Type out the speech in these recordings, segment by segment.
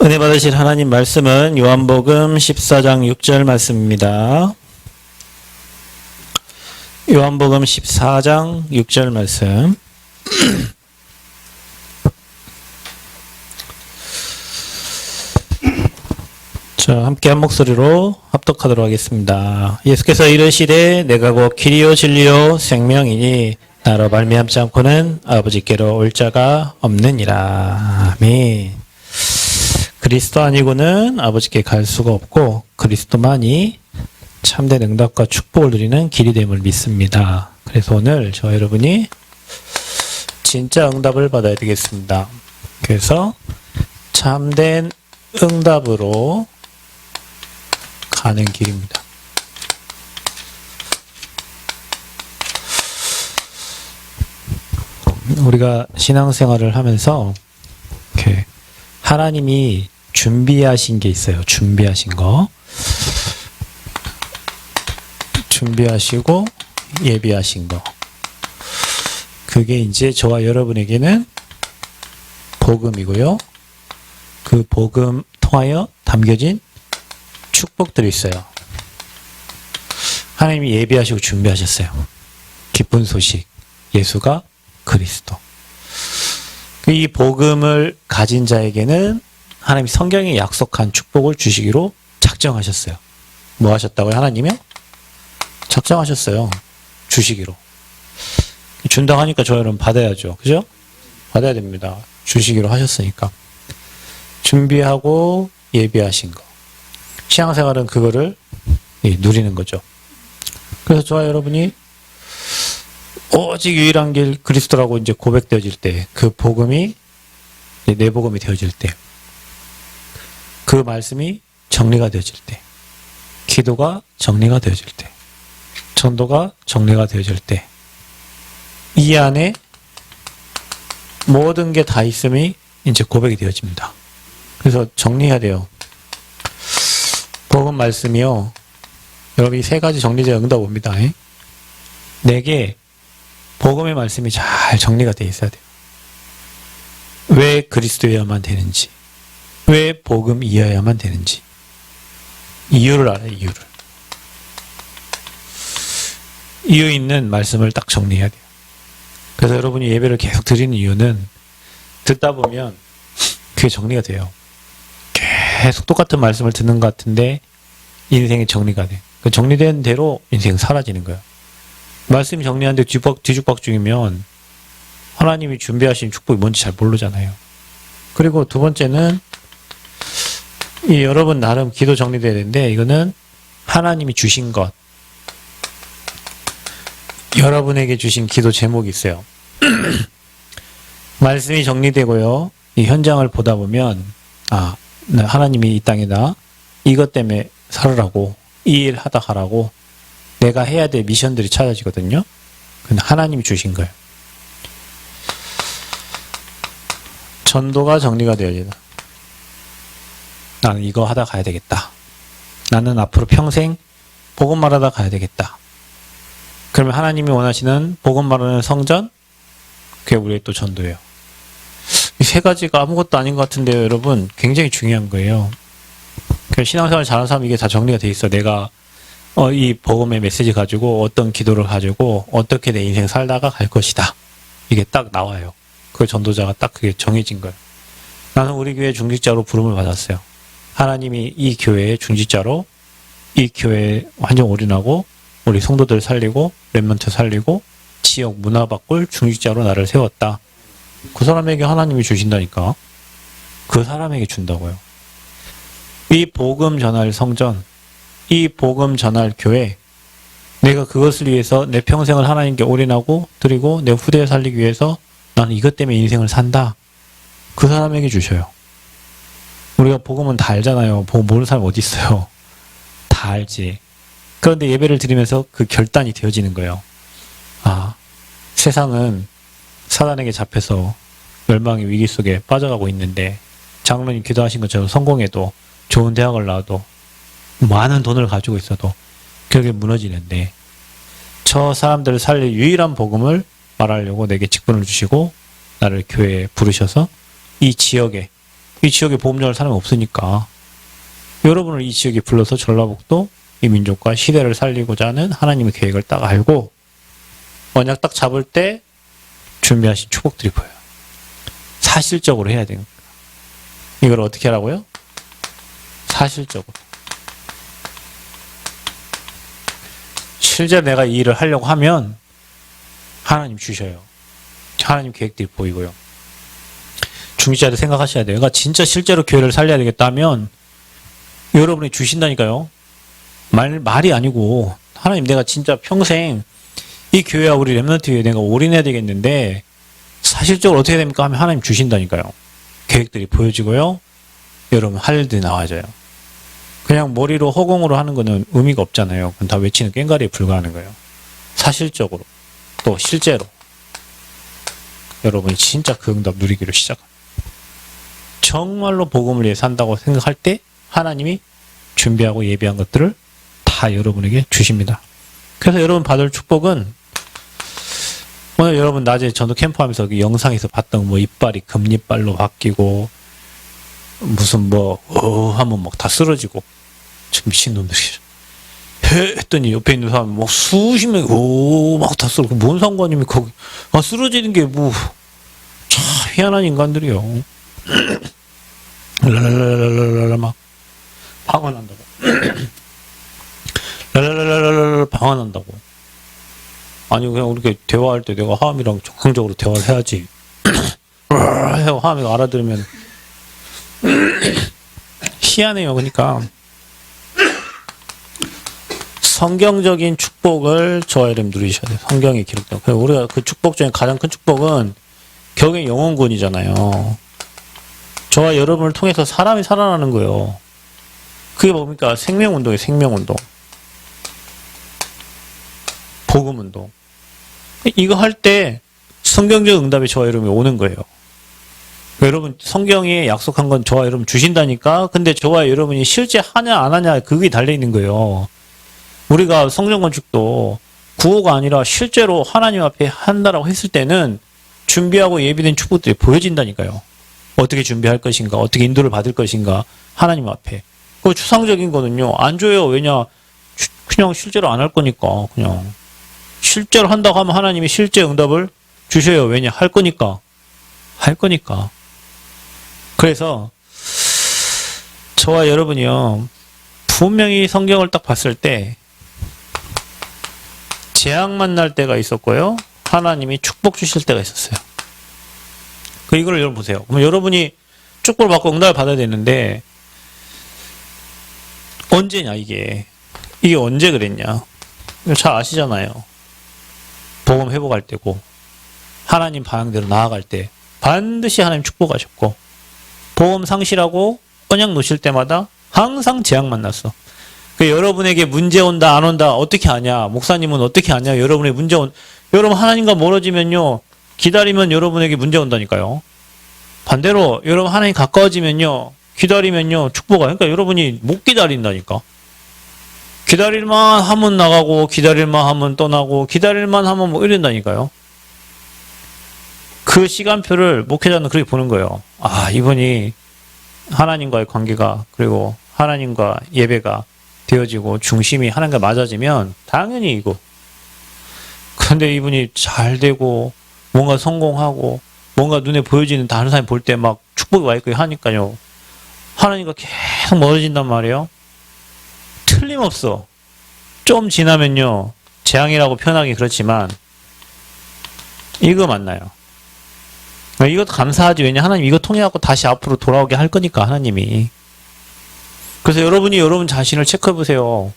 은혜 받으실 하나님 말씀은 요한복음 14장 6절 말씀입니다. 요한복음 14장 6절 말씀. 자, 함께 한 목소리로 합독하도록 하겠습니다. 예수께서 이르시되 내가 곧 길이요 진리요 생명이니 나로 말미암지 않고는 아버지께로 올 자가 없느니라. 아멘. 그리스도 아니고는 아버지께 갈 수가 없고 그리스도만이 참된 응답과 축복을 누리는 길이 됨을 믿습니다. 그래서 오늘 저와 여러분이 진짜 응답을 받아야 되겠습니다. 그래서 참된 응답으로 가는 길입니다. 우리가 신앙생활을 하면서 이렇게 하나님이 준비하신 게 있어요. 준비하신 거. 준비하시고 예비하신 거. 그게 이제 저와 여러분에게는 복음이고요. 그 복음 통하여 담겨진 축복들이 있어요. 하나님이 예비하시고 준비하셨어요. 기쁜 소식. 예수가 그리스도. 이 복음을 가진 자에게는 하나님이 성경에 약속한 축복을 주시기로 작정하셨어요. 뭐 하셨다고요? 하나님이요? 작정하셨어요. 주시기로. 준다고 하니까 저 여러분 받아야죠. 그죠? 받아야 됩니다. 주시기로 하셨으니까. 준비하고 예비하신 거. 신앙생활은 그거를 누리는 거죠. 그래서 저와 여러분이 오직 유일한 길 그리스도라고 이제 고백되어질 때, 그 복음이 내 복음이 되어질 때, 그 말씀이 정리가 되어질 때, 기도가 정리가 되어질 때, 전도가 정리가 되어질 때, 이 안에 모든 게 다 있음이 이제 고백이 되어집니다. 그래서 정리해야 돼요. 복음 말씀이요. 여러분 이 세 가지 정리되어 응답 옵니다. 내게 복음의 말씀이 잘 정리가 되어 있어야 돼요. 왜 그리스도여야만 되는지, 왜 복음이어야만 되는지, 이유를 알아요. 이유 있는 말씀을 딱 정리해야 돼요. 그래서 여러분이 예배를 계속 드리는 이유는 듣다 보면 그게 정리가 돼요. 계속 똑같은 말씀을 듣는 것 같은데 인생이 정리가 돼. 그 정리된 대로 인생 사라지는 거예요. 말씀이 정리하는데 뒤죽박죽이면 하나님이 준비하신 축복이 뭔지 잘 모르잖아요. 그리고 두 번째는 여러분 나름 기도 정리돼야 되는데 이거는 하나님이 주신 것, 여러분에게 주신 기도 제목이 있어요. 말씀이 정리되고요. 이 현장을 보다 보면 하나님이 이 땅에다 이것 때문에 살으라고, 이 일 하다 가라고 내가 해야 될 미션들이 찾아지거든요. 그건 하나님이 주신 거예요. 전도가 정리가 되어지다. 나는 이거 하다 가야 되겠다. 나는 앞으로 평생 복음 말하다 가야 되겠다. 그러면 하나님이 원하시는 복음 말하는 성전, 그게 우리의 또 전도예요. 이 세 가지가 아무것도 아닌 것 같은데요, 여러분. 굉장히 중요한 거예요. 신앙생활 잘하는 사람 이게 다 정리가 돼 있어. 내가 이 복음의 메시지 가지고 어떤 기도를 가지고 어떻게 내 인생 살다가 갈 것이다. 이게 딱 나와요. 그 전도자가 딱 그게 정해진 거예요. 나는 우리 교회 중직자로 부름을 받았어요. 하나님이 이 교회의 중직자로 이 교회에 완전 올인하고 우리 성도들 살리고 렘넌트 살리고 지역 문화 바꿀 중직자로 나를 세웠다. 그 사람에게 하나님이 주신다니까. 그 사람에게 준다고요. 이 복음 전할 성전, 이 복음 전할 교회, 내가 그것을 위해서 내 평생을 하나님께 올인하고 드리고 내 후대에 살리기 위해서 나는 이것 때문에 인생을 산다. 그 사람에게 주셔요. 우리가 복음은 다 알잖아요. 복음 모르는 사람 어디 있어요. 다 알지. 그런데 예배를 드리면서 그 결단이 되어지는 거예요. 세상은 사단에게 잡혀서 멸망의 위기 속에 빠져가고 있는데 장로님 기도하신 것처럼 성공해도 좋은 대학을 나와도 많은 돈을 가지고 있어도 결국에 무너지는데 저 사람들을 살릴 유일한 복음을 말하려고 내게 직분을 주시고 나를 교회에 부르셔서 이 지역에 이 지역에 보험 정할 사람이 없으니까 여러분을 이 지역에 불러서 전라북도 이 민족과 시대를 살리고자 하는 하나님의 계획을 딱 알고 언약 딱 잡을 때 준비하신 축복들이 보여요. 사실적으로 해야 되는 거예요. 이걸 어떻게 하라고요? 사실적으로. 실제 내가 이 일을 하려고 하면 하나님 주셔요. 하나님 계획들이 보이고요. 중직자들 생각하셔야 돼요. 그러니까 진짜 실제로 교회를 살려야 되겠다면 여러분이 주신다니까요. 말이 아니고 하나님 내가 진짜 평생 이 교회와 우리 렘넌트 교회에 내가 올인해야 되겠는데 사실적으로 어떻게 됩니까? 하면 하나님 주신다니까요. 계획들이 보여지고요. 여러분 할 일들이 나와져요. 그냥 머리로 허공으로 하는 거는 의미가 없잖아요. 그건 다 외치는 꽹과리에 불과하는 거예요. 사실적으로 또 실제로 여러분이 진짜 그 응답 누리기로 시작합니다. 정말로 복음을 위해 산다고 생각할 때 하나님이 준비하고 예비한 것들을 다 여러분에게 주십니다. 그래서 여러분 받을 축복은 오늘 여러분 낮에 전도 캠프하면서 그 영상에서 봤던 뭐 이빨이 금리빨로 바뀌고 무슨 하면 막 다 쓰러지고 참 미친놈들이 했더니 옆에 있는 사람 막 수십 명이 막 다 쓰러지고 뭔 상관입니까 거기 쓰러지는 게 뭐 참 희한한 인간들이요. 랄랄랄랄랄랄 막 방언한다고 랄랄랄랄랄 방언한다고. 아니 그냥 우리가 대화할 때 내가 하암이랑 적극적으로 대화를 해야지 해고 하암이가 알아들으면 희한해요. 그러니까 성경적인 축복을 저와 여러분 누리셔야 돼요. 성경에 기록된. 그래서 우리가 그 축복 중에 가장 큰 축복은 결국엔 영혼구원이잖아요. 저와 여러분을 통해서 사람이 살아나는 거예요. 그게 뭡니까? 생명운동이에요. 생명운동. 복음운동. 이거 할 때 성경적 응답이 저와 여러분이 오는 거예요. 여러분 성경에 약속한 건 저와 여러분 주신다니까. 근데 저와 여러분이 실제 하냐 안 하냐 그게 달려있는 거예요. 우리가 성전 건축도 구호가 아니라 실제로 하나님 앞에 한다라고 했을 때는 준비하고 예비된 축복들이 보여진다니까요. 어떻게 준비할 것인가, 어떻게 인도를 받을 것인가, 하나님 앞에. 그 추상적인 거는요, 안 줘요. 왜냐, 그냥 실제로 안 할 거니까, 그냥. 실제로 한다고 하면 하나님이 실제 응답을 주셔요. 왜냐, 할 거니까. 할 거니까. 그래서, 저와 여러분이요, 분명히 성경을 딱 봤을 때, 재앙 만날 때가 있었고요, 하나님이 축복 주실 때가 있었어요. 이걸 여러분 보세요. 그럼 여러분이 축복을 받고 응답을 받아야 되는데 언제냐 이게 언제 그랬냐? 잘 아시잖아요. 복음 회복할 때고 하나님 방향대로 나아갈 때 반드시 하나님 축복하셨고 복음 상실하고 언약 놓칠 때마다 항상 재앙 만났어. 여러분에게 문제 온다 안 온다 어떻게 아냐? 목사님은 어떻게 아냐? 여러분의 문제 여러분 하나님과 멀어지면요. 기다리면 여러분에게 문제 온다니까요. 반대로 여러분 하나님 가까워지면요. 기다리면요. 축복가. 그러니까 여러분이 못 기다린다니까. 기다릴만 하면 나가고 기다릴만 하면 떠나고 기다릴만 하면 뭐 이런다니까요. 그 시간표를 목회자는 그렇게 보는 거예요. 아 이분이 하나님과의 관계가 그리고 하나님과 예배가 되어지고 중심이 하나님과 맞아지면 당연히 이거. 그런데 이분이 잘 되고 뭔가 성공하고 뭔가 눈에 보여지는 다른 사람이 볼 때 막 축복이 와 있고 하니까요. 하나님과 계속 멀어진단 말이에요. 틀림없어. 좀 지나면요. 재앙이라고 표현하기 그렇지만 이거 맞나요? 이것도 감사하지. 왜냐 하나님 이거 통해 갖고 다시 앞으로 돌아오게 할 거니까 하나님이. 그래서 여러분이 여러분 자신을 체크해 보세요.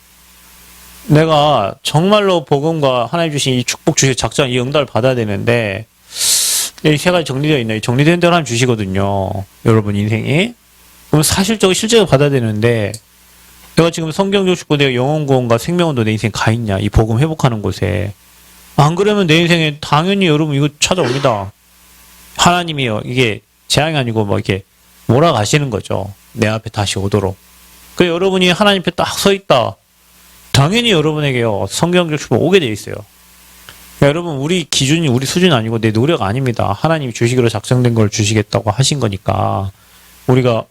내가 정말로 복음과 하나님 주신 이 축복 주실 작전, 이 응답을 받아야 되는데 이 세 가지 정리되어 있나요? 정리된 대로 하나님 주시거든요. 여러분 인생이. 그럼 사실적으로 실제로 받아야 되는데 내가 지금 성경적 축복, 내가 영혼구원과 생명운동 내 인생에 가 있냐? 이 복음 회복하는 곳에. 안 그러면 내 인생에 당연히 여러분 이거 찾아옵니다. 하나님이요. 이게 재앙이 아니고 뭐 이렇게 몰아가시는 거죠. 내 앞에 다시 오도록. 그 여러분이 하나님 앞에 딱 서 있다. 당연히 여러분에게요. 성경적 축복 오게 돼 있어요. 그러니까 여러분 우리 기준이 우리 수준이 아니고 내 노력 아닙니다. 하나님이 주시기로 작정된 걸 주시겠다고 하신 거니까 우리가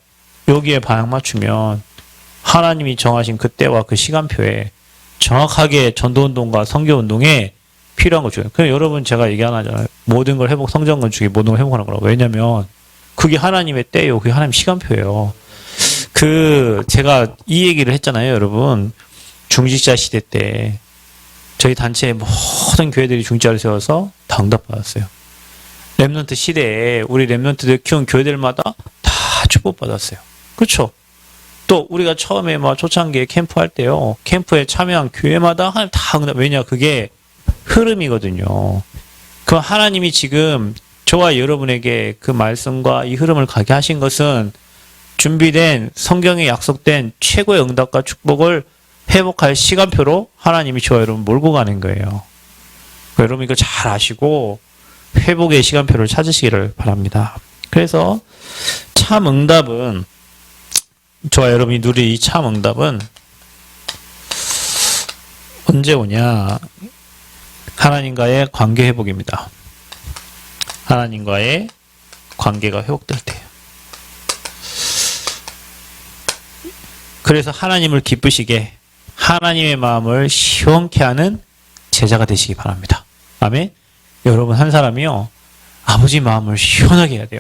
여기에 방향 맞추면 하나님이 정하신 그 때와 그 시간표에 정확하게 전도운동과 선교운동에 필요한 거 줘요. 그럼 여러분 제가 얘기 하나 하잖아요. 모든 걸 회복, 성전 건축이 모든 걸 회복하는 거라고. 왜냐면 그게 하나님의 때요. 그게 하나님 시간표예요. 제가 이 얘기를 했잖아요, 여러분. 중직자 시대 때 저희 단체의 모든 교회들이 중직자를 세워서 다 응답받았어요. 렘넌트 시대에 우리 렘넌트들 키운 교회들마다 다 축복받았어요. 그렇죠? 또 우리가 처음에 초창기에 캠프 할 때요. 캠프에 참여한 교회마다 하나님 다 응답. 왜냐? 그게 흐름이거든요. 그 하나님이 지금 저와 여러분에게 그 말씀과 이 흐름을 가게 하신 것은 준비된 성경에 약속된 최고의 응답과 축복을 회복할 시간표로 하나님이 저와 여러분 몰고 가는 거예요. 여러분 이거 잘 아시고 회복의 시간표를 찾으시기를 바랍니다. 그래서 참 응답은 저와 여러분이 누릴 이 참 응답은 언제 오냐? 하나님과의 관계 회복입니다. 하나님과의 관계가 회복될 때예요. 그래서 하나님을 기쁘시게 하나님의 마음을 시원케 하는 제자가 되시기 바랍니다. 아멘. 여러분 한 사람이요. 아버지 마음을 시원하게 해야 돼요.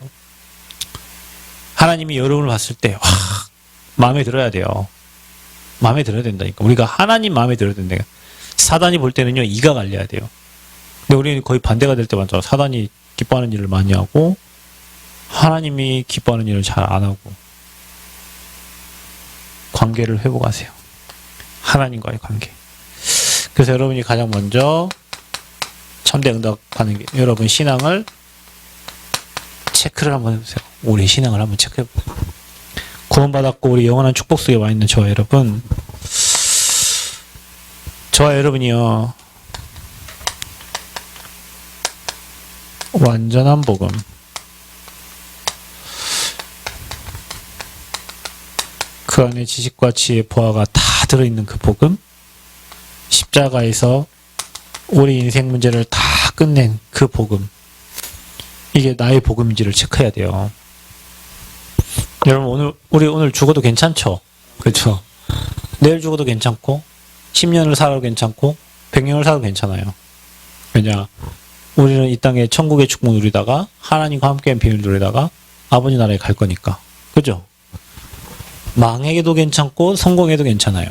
하나님이 여러분을 봤을 때 마음에 들어야 돼요. 마음에 들어야 된다니까. 우리가 하나님 마음에 들어야 된다니까. 사단이 볼 때는요. 이가 갈려야 돼요. 근데 우리는 거의 반대가 될 때 많잖아. 사단이 기뻐하는 일을 많이 하고 하나님이 기뻐하는 일을 잘 안 하고. 관계를 회복하세요. 하나님과의 관계. 그래서 여러분이 가장 먼저 참된 응답하는 게 여러분 신앙을 체크를 한번 해보세요. 우리 신앙을 한번 체크해보세요. 구원받았고 우리 영원한 축복 속에 와 있는 저와 여러분, 저와 여러분이요 완전한 복음, 그 안에 지식과 지혜, 보화가 다 들어있는 그 복음, 십자가에서 우리 인생 문제를 다 끝낸 그 복음, 이게 나의 복음인지를 체크해야 돼요. 여러분 우리 오늘 죽어도 괜찮죠? 그렇죠? 내일 죽어도 괜찮고 10년을 살아도 괜찮고 100년을 살아도 괜찮아요. 왜냐? 우리는 이 땅에 천국의 축복 누리다가 하나님과 함께한 비밀 누리다가 아버지 나라에 갈 거니까. 그죠? 망해도 괜찮고 성공해도 괜찮아요.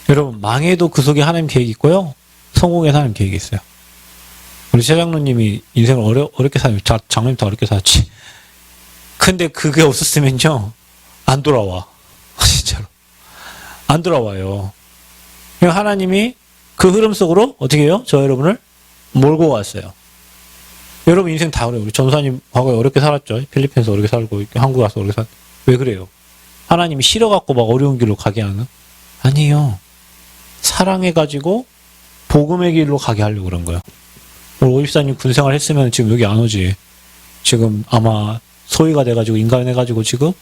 여러분 망해도 그 속에 하나님 계획이 있고요. 성공해서 하나님 계획이 있어요. 우리 최장로님이 인생을 어렵게 살았어요. 장로님 더 어렵게 살았지. 근데 그게 없었으면요 안 돌아와. 진짜로 안 돌아와요. 하나님이 그 흐름 속으로 어떻게 해요? 저 여러분을 몰고 왔어요. 여러분 인생 다 그래요. 우리 전사님 과거에 어렵게 살았죠. 필리핀에서 어렵게 살고 한국 와서 어렵게 살고. 왜 그래요? 하나님이 싫어갖고 막 어려운 길로 가게 하는? 아니에요. 사랑해가지고 복음의 길로 가게 하려고 그런 거예요. 우리 오집사님 군생활 했으면 지금 여기 안 오지. 지금 아마 소위가 돼가지고 인간해가지고 지금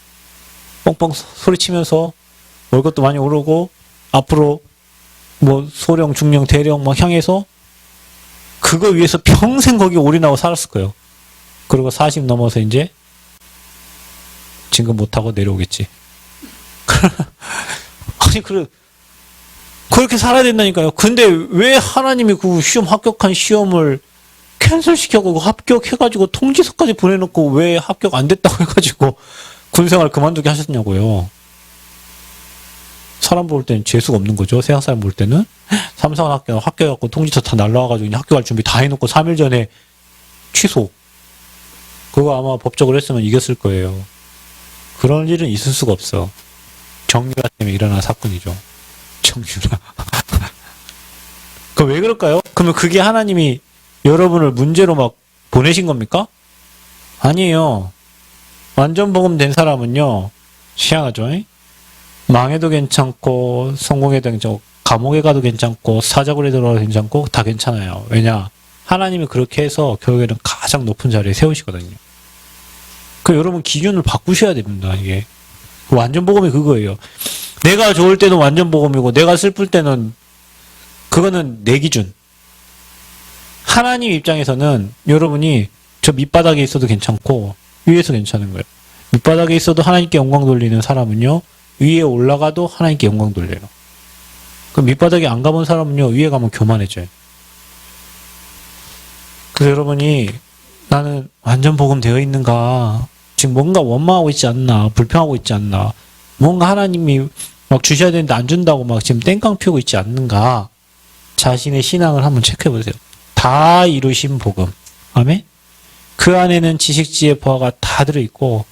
뻥뻥 소리치면서 월급도 많이 오르고 앞으로 뭐 소령, 중령, 대령 막 향해서 그거 위해서 평생 거기 올인하고 살았을 거예요. 그리고 40 넘어서 이제 진급 못하고 내려오겠지. 아니 그렇게 살아야 된다니까요. 근데 왜 하나님이 그 시험 합격한 시험을 캔슬시켜고 합격해가지고 통지서까지 보내놓고 왜 합격 안 됐다고 해가지고 군생활 그만두게 하셨냐고요. 사람 볼 때는 재수가 없는 거죠. 세상 사람 볼 때는. 삼성은 합격해갖고 통지서 다 날라와가지고 이제 학교 갈 준비 다 해놓고 3일 전에 취소. 그거 아마 법적으로 했으면 이겼을 거예요. 그런 일은 있을 수가 없어. 정유라 때문에 일어난 사건이죠. 정유라. 그 왜 그럴까요? 그러면 그게 하나님이 여러분을 문제로 막 보내신 겁니까? 아니에요. 완전 복음된 사람은요, 희한하죠? 망해도 괜찮고, 성공해도 괜찮고, 감옥에 가도 괜찮고, 사자굴에 들어가도 괜찮고, 다 괜찮아요. 왜냐? 하나님이 그렇게 해서 결국에는 가장 높은 자리에 세우시거든요. 그 여러분 기준을 바꾸셔야 됩니다, 이게. 완전 복음이 그거예요. 내가 좋을 때는 완전 복음이고, 내가 슬플 때는, 그거는 내 기준. 하나님 입장에서는 여러분이 저 밑바닥에 있어도 괜찮고 위에서 괜찮은 거예요. 밑바닥에 있어도 하나님께 영광 돌리는 사람은요, 위에 올라가도 하나님께 영광 돌려요. 그 밑바닥에 안 가본 사람은요, 위에 가면 교만해져요. 그래서 여러분이 나는 완전 복음되어 있는가? 지금 뭔가 원망하고 있지 않나? 불평하고 있지 않나? 뭔가 하나님이 막 주셔야 되는데 안 준다고 막 지금 땡깡 피우고 있지 않는가? 자신의 신앙을 한번 체크해 보세요. 다 이루신 복음. 아멘? 그 안에는 지식, 지혜, 보화가 다 들어있고,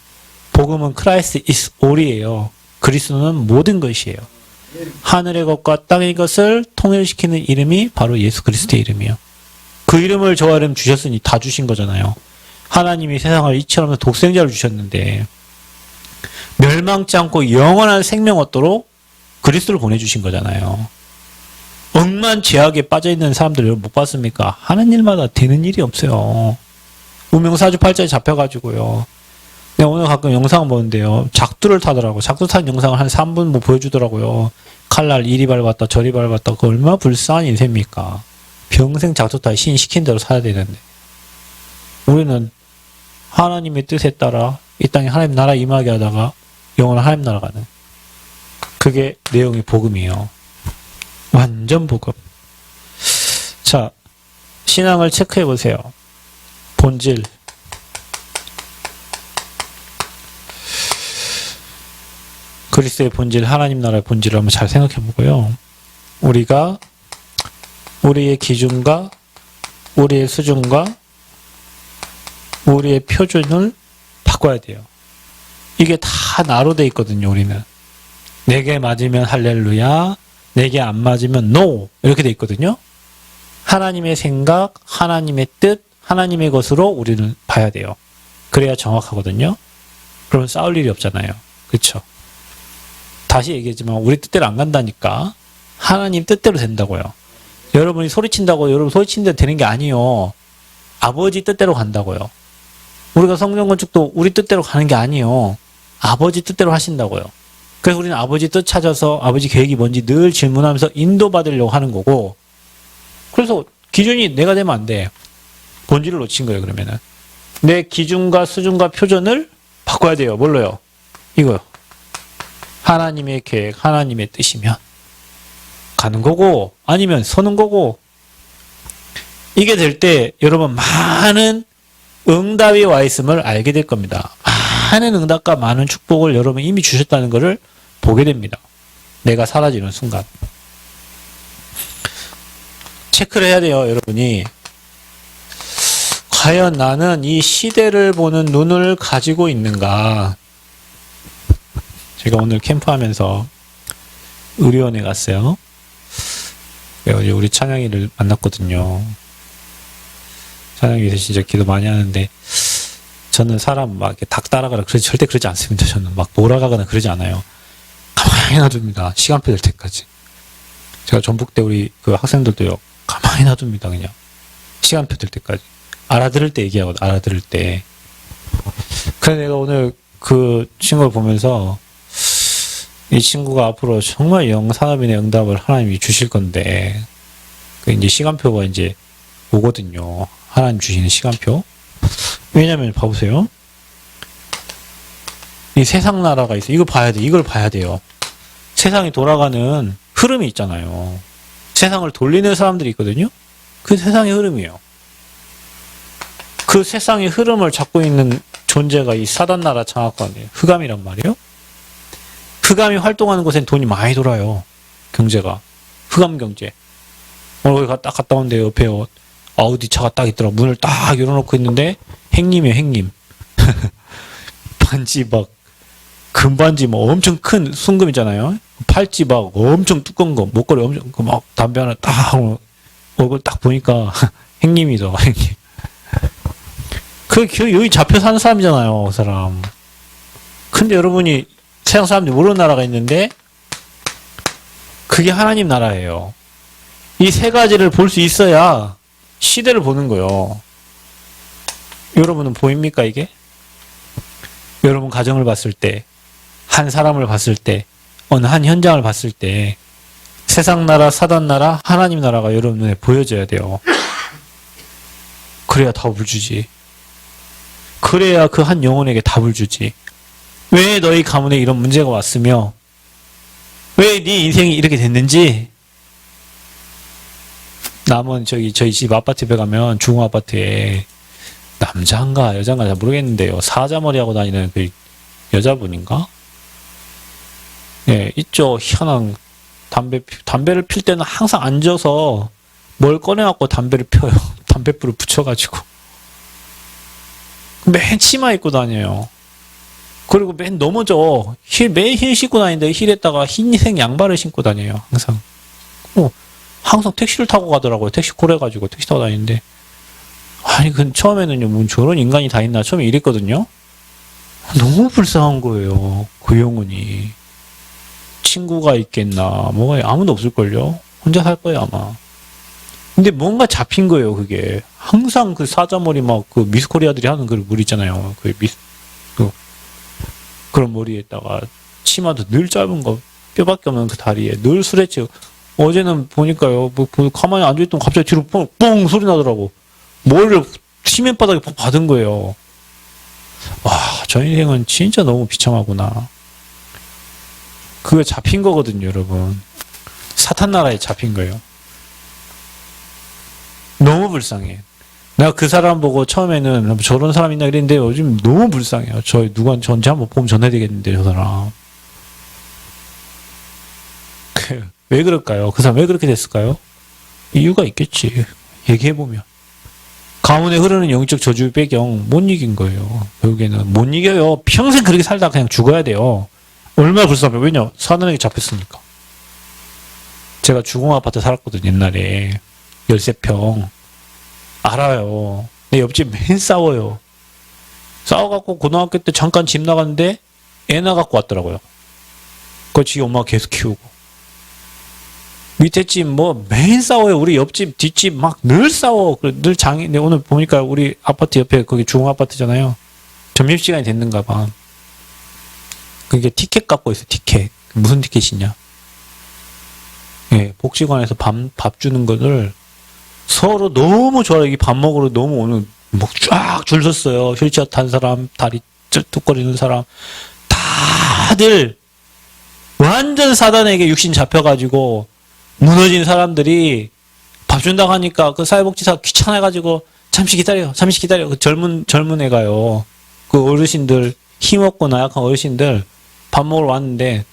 복음은 Christ is all이에요. 그리스도는 모든 것이에요. 하늘의 것과 땅의 것을 통일시키는 이름이 바로 예수 그리스도의 이름이에요. 그 이름을 저와 이름 주셨으니 다 주신 거잖아요. 하나님이 세상을 이처럼 독생자를 주셨는데 멸망치 않고 영원한 생명 얻도록 그리스도를 보내주신 거잖아요. 억만 죄악에 빠져있는 사람들 여러분 못 봤습니까? 하는 일마다 되는 일이 없어요. 우명사주팔자에 잡혀가지고요. 내가 오늘 가끔 영상을 보는데요. 작두를 타더라고. 작두 탄 영상을 한 3분 뭐 보여주더라고요. 칼날 이리 밟았다 저리 밟았다. 그 얼마나 불쌍한 인생입니까? 평생 작두 타 신 시킨 대로 살아야 되는데. 우리는 하나님의 뜻에 따라 이 땅에 하나님 나라 임하게 하다가 영원한 하나님 나라 가는. 그게 내용의 복음이에요. 완전 복음. 자, 신앙을 체크해 보세요. 본질. 그리스도의 본질, 하나님 나라의 본질을 한번 잘 생각해 보고요. 우리가 우리의 기준과 우리의 수준과 우리의 표준을 바꿔야 돼요. 이게 다 나로 돼 있거든요, 우리는. 내게 맞으면 할렐루야, 내게 안 맞으면 노, 이렇게 돼 있거든요. 하나님의 생각, 하나님의 뜻, 하나님의 것으로 우리는 봐야 돼요. 그래야 정확하거든요. 그러면 싸울 일이 없잖아요. 그렇죠? 다시 얘기했지만 우리 뜻대로 안 간다니까 하나님 뜻대로 된다고요. 여러분이 소리친다고 여러분 소리친 대로 되는 게 아니에요. 아버지 뜻대로 간다고요. 우리가 성경 건축도 우리 뜻대로 가는 게 아니에요. 아버지 뜻대로 하신다고요. 그래서 우리는 아버지 뜻 찾아서 아버지 계획이 뭔지 늘 질문하면서 인도받으려고 하는 거고, 그래서 기준이 내가 되면 안 돼. 본질을 놓친 거예요. 그러면은 내 기준과 수준과 표준을 바꿔야 돼요. 뭘로요? 이거요. 하나님의 계획, 하나님의 뜻이면 가는 거고, 아니면 서는 거고. 이게 될 때 여러분 많은 응답이 와 있음을 알게 될 겁니다. 많은 응답과 많은 축복을 여러분 이미 주셨다는 것을 보게 됩니다. 내가 사라지는 순간. 체크를 해야 돼요, 여러분이. 과연 나는 이 시대를 보는 눈을 가지고 있는가? 제가 오늘 캠프하면서 의료원에 갔어요. 우리 찬양이를 만났거든요. 찬양이에서 진짜 기도 많이 하는데, 저는 사람 막 이렇게 닭 따라가라 절대 그러지 않습니다. 저는 막 몰아가거나 그러지 않아요. 가만히 놔둡니다. 시간표 될 때까지. 제가 전북대 우리 그 학생들도요, 가만히 놔둡니다. 그냥 시간표 될 때까지. 알아들을 때 얘기하거든. 알아들을 때. 그래서 내가 오늘 그 친구를 보면서 이 친구가 앞으로 정말 영산업인의 응답을 하나님이 주실 건데, 그 이제 시간표가 이제 오거든요. 하나님 주시는 시간표. 왜냐면 봐보세요. 이 세상 나라가 있어. 이걸 봐야 돼. 이걸 봐야 돼요. 세상이 돌아가는 흐름이 있잖아요. 세상을 돌리는 사람들이 있거든요. 그 세상의 흐름이에요. 그 세상의 흐름을 잡고 있는 존재가 이 사단 나라 장악관이에요. 흑암이란 말이에요. 흑암이 활동하는 곳엔 돈이 많이 돌아요. 경제가. 흑암 경제. 오늘 딱 갔다 온데 옆에 아우디 차가 딱 있더라. 문을 딱 열어놓고 있는데 행님이에요, 행님. 반지 막 금반지 뭐 엄청 큰 순금 있잖아요. 팔찌 막 엄청 두꺼운 거, 목걸이 엄청 막 담배 하나 딱 하고 얼굴 딱 보니까 행님이죠, 행님. 그 여기 잡혀 사는 사람이잖아요, 그 사람. 근데 여러분이 세상 사람들이 모르는 나라가 있는데 그게 하나님 나라예요. 이 세 가지를 볼 수 있어야 시대를 보는 거예요. 여러분은 보입니까, 이게? 여러분 가정을 봤을 때, 한 사람을 봤을 때, 어느 한 현장을 봤을 때, 세상 나라, 사단 나라, 하나님 나라가 여러분 눈에 보여져야 돼요. 그래야 답을 주지. 그래야 그 한 영혼에게 답을 주지. 왜 너희 가문에 이런 문제가 왔으며 왜 네 인생이 이렇게 됐는지 남은 저희 집 아파트 집에 가면 중흥 아파트에 남자인가 여자인가 잘 모르겠는데요. 사자머리하고 다니는 그 여자분인가? 예, 있죠. 희한한 담배를 필 때는 항상 앉아서 뭘 꺼내갖고 담배를 펴요. 담배불을 붙여가지고. 맨 치마 입고 다녀요. 그리고 맨 넘어져. 맨 힐 신고 다니는데 힐에다가 흰색 양발을 신고 다녀요. 항상. 항상 택시를 타고 가더라고요. 택시 콜해가지고 택시 타고 다니는데. 아니, 처음에는요, 뭐 저런 인간이 다 있나? 처음에 이랬거든요? 너무 불쌍한 거예요. 그 영혼이. 친구가 있겠나? 뭐가 아무도 없을걸요? 혼자 살 거예요, 아마. 근데 뭔가 잡힌 거예요, 그게. 항상 그 사자머리 그 미스 코리아들이 하는 그 머리 있잖아요. 그런 머리에다가 치마도 늘 짧은 거, 뼈밖에 없는 그 다리에 늘 스트레치. 어제는 보니까요, 가만히 앉아있던 갑자기 뒤로 뽕 소리 나더라고. 뭐를 시멘바닥에 받은 거예요. 와, 저 인생은 진짜 너무 비참하구나. 그거 잡힌 거거든요, 여러분. 사탄 나라에 잡힌 거예요. 너무 불쌍해. 내가 그 사람 보고 처음에는 저런 사람 있나 그랬는데 요즘 너무 불쌍해요. 전체 한번 보면 전해야 되겠는데, 저 사람. 왜 그럴까요? 그 사람 왜 그렇게 됐을까요? 이유가 있겠지. 얘기해보면. 가문에 흐르는 영적 저주 배경 못 이긴 거예요. 결국에는 못 이겨요. 평생 그렇게 살다가 그냥 죽어야 돼요. 얼마나 불쌍해요. 왜냐? 사단에게 잡혔으니까. 제가 주공 아파트 살았거든요. 옛날에. 13평. 알아요. 내 옆집 맨 싸워요. 싸워갖고 고등학교 때 잠깐 집 나갔는데 애 나갖고 왔더라고요. 그거 지 엄마가 계속 키우고. 밑에 집 맨 싸워요. 우리 옆집 뒷집 막 늘 싸워. 늘 네, 오늘 보니까 우리 아파트 옆에 거기 중흥 아파트잖아요. 점심시간이 됐는가 봐. 그게 티켓 갖고 있어. 티켓. 무슨 티켓이냐? 예, 복지관에서 밥 주는 거를 서로 너무 좋아요. 밥 먹으러 너무 오늘 쫙 줄 섰어요. 휠체어 탄 사람, 다리 뚝거리는 사람. 다들 완전 사단에게 육신 잡혀가지고 무너진 사람들이 밥 준다고 하니까 그 사회복지사 귀찮아가지고 잠시 기다려. 그 젊은 애가요. 그 어르신들, 힘없고 나약한 어르신들 밥 먹으러 왔는데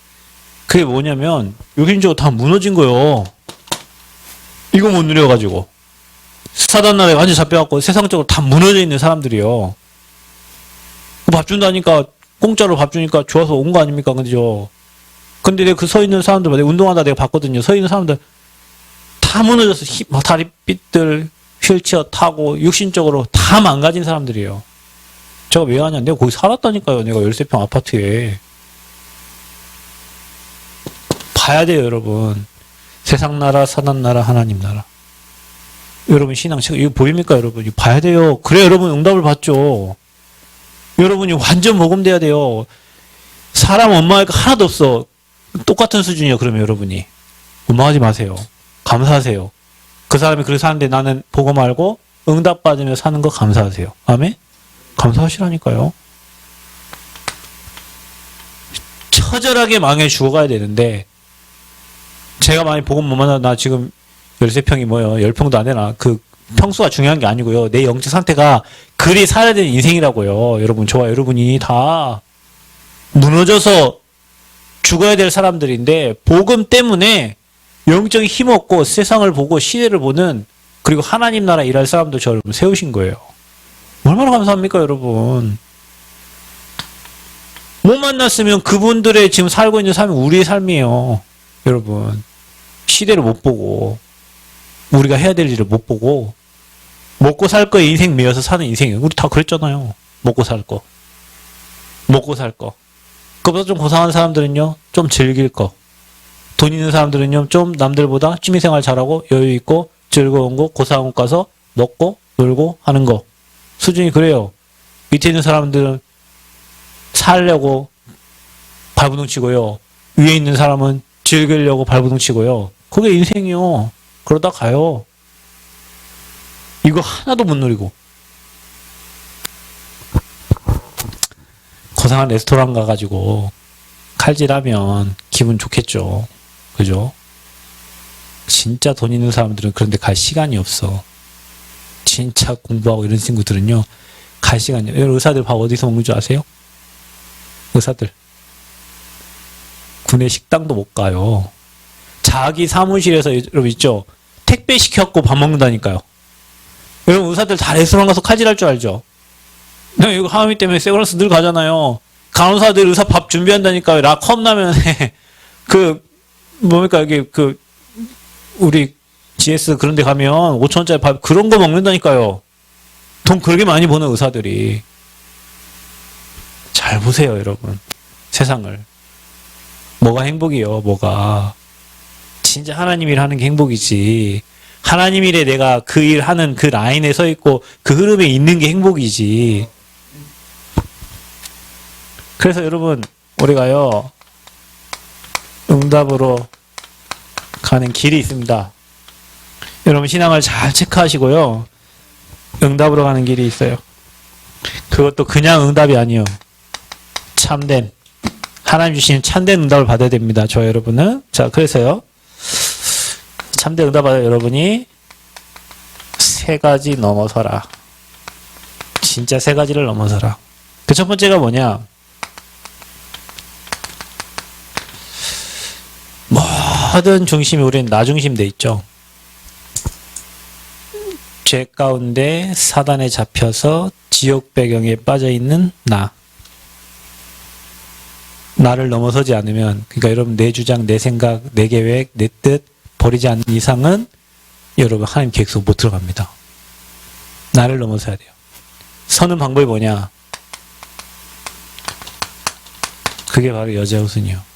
그게 뭐냐면 육신적으로 다 무너진 거요. 이거 못 누려가지고. 사단 나라에 완전 잡혀갖고 세상적으로 다 무너져 있는 사람들이요. 밥 준다니까 공짜로 밥 주니까 좋아서 온 거 아닙니까? 그죠? 근데 내가 그 서 있는 사람들, 내가 운동하다 내가 봤거든요. 서 있는 사람들 다 무너져서 다리 삐들 휠체어 타고 육신적으로 다 망가진 사람들이에요. 제가 왜 하냐? 내가 거기 살았다니까요. 내가 13평 아파트에. 봐야 돼요, 여러분. 세상 나라, 사단 나라, 하나님 나라. 여러분 신앙책 이거 보입니까, 여러분? 이거 봐야 돼요. 그래 여러분 응답을 받죠. 여러분이 완전 복음돼야 돼요. 사람 원망할 거 하나도 없어. 똑같은 수준이요. 그러면 여러분이 원망하지 마세요. 감사하세요. 그 사람이 그렇게 사는데 나는 복음 알고 응답 받으며 사는 거 감사하세요. 아멘? 감사하시라니까요. 처절하게 망해 죽어가야 되는데 제가 많이 복음 못 만나 나 지금 13평이 뭐예요? 10평도 안 되나? 그 평수가 중요한 게 아니고요. 내 영적 상태가 그리 살아야 되는 인생이라고요. 여러분 저와 여러분이 다 무너져서 죽어야 될 사람들인데 복음 때문에 영적인 힘없고 세상을 보고 시대를 보는 그리고 하나님 나라 일할 사람들 저를 세우신 거예요. 얼마나 감사합니까 여러분. 못 만났으면 그분들의 지금 살고 있는 삶이 우리의 삶이에요. 여러분 시대를 못 보고 우리가 해야 될 일을 못 보고 먹고 살 거에 인생 매여서 사는 인생이에요. 우리 다 그랬잖아요. 먹고 살 거. 그보다 좀 고상한 사람들은요. 좀 즐길 거. 돈 있는 사람들은요. 좀 남들보다 취미생활 잘하고 여유 있고 즐거운 거 고상한 곳 가서 먹고 놀고 하는 거. 수준이 그래요. 밑에 있는 사람들은 살려고 발버둥 치고요. 위에 있는 사람은 즐기려고 발버둥 치고요. 그게 인생이요. 그러다 가요. 이거 하나도 못 누리고. 고상한 레스토랑 가가지고 칼질하면 기분 좋겠죠. 그죠? 진짜 돈 있는 사람들은 그런데 갈 시간이 없어. 진짜 공부하고 이런 친구들은요, 갈 시간이 없어요. 의사들 밥 어디서 먹는 줄 아세요? 의사들. 군내 식당도 못 가요. 자기 사무실에서 여러분 있죠? 택배 시켜갖고 밥 먹는다니까요. 여러분 의사들 다 레스토랑 가서 칼질할 줄 알죠? 나 이거 하은이 때문에 세브란스 늘 가잖아요. 간호사들 의사 밥 준비한다니까요. 컵라면에 뭡니까 여기 우리 GS 그런 데 가면 5,000원짜리 밥 그런 거 먹는다니까요. 돈 그렇게 많이 버는 의사들이. 잘 보세요 여러분. 세상을. 뭐가 행복이요 뭐가. 진짜 하나님 일 하는 게 행복이지. 하나님 일에 내가 그 일 하는 그 라인에 서 있고 그 흐름에 있는 게 행복이지. 그래서 여러분 우리가요 응답으로 가는 길이 있습니다. 여러분 신앙을 잘 체크하시고요. 응답으로 가는 길이 있어요. 그것도 그냥 응답이 아니요. 참된 하나님 주시는 참된 응답을 받아야 됩니다. 저 여러분은. 자 그래서요. 참된 응답 받아 여러분이 세 가지 넘어서라. 진짜 세 가지를 넘어서라. 그 첫 번째가 뭐냐? 모든 중심이 우리는 나 중심 돼 있죠. 죄 가운데 사단에 잡혀서 지옥 배경에 빠져 있는 나. 나를 넘어서지 않으면, 그러니까 여러분 내 주장, 내 생각, 내 계획, 내 뜻 버리지 않는 이상은 여러분 하나님 계획 속 못 들어갑니다. 나를 넘어서야 돼요. 서는 방법이 뭐냐? 그게 바로 여자우순이요.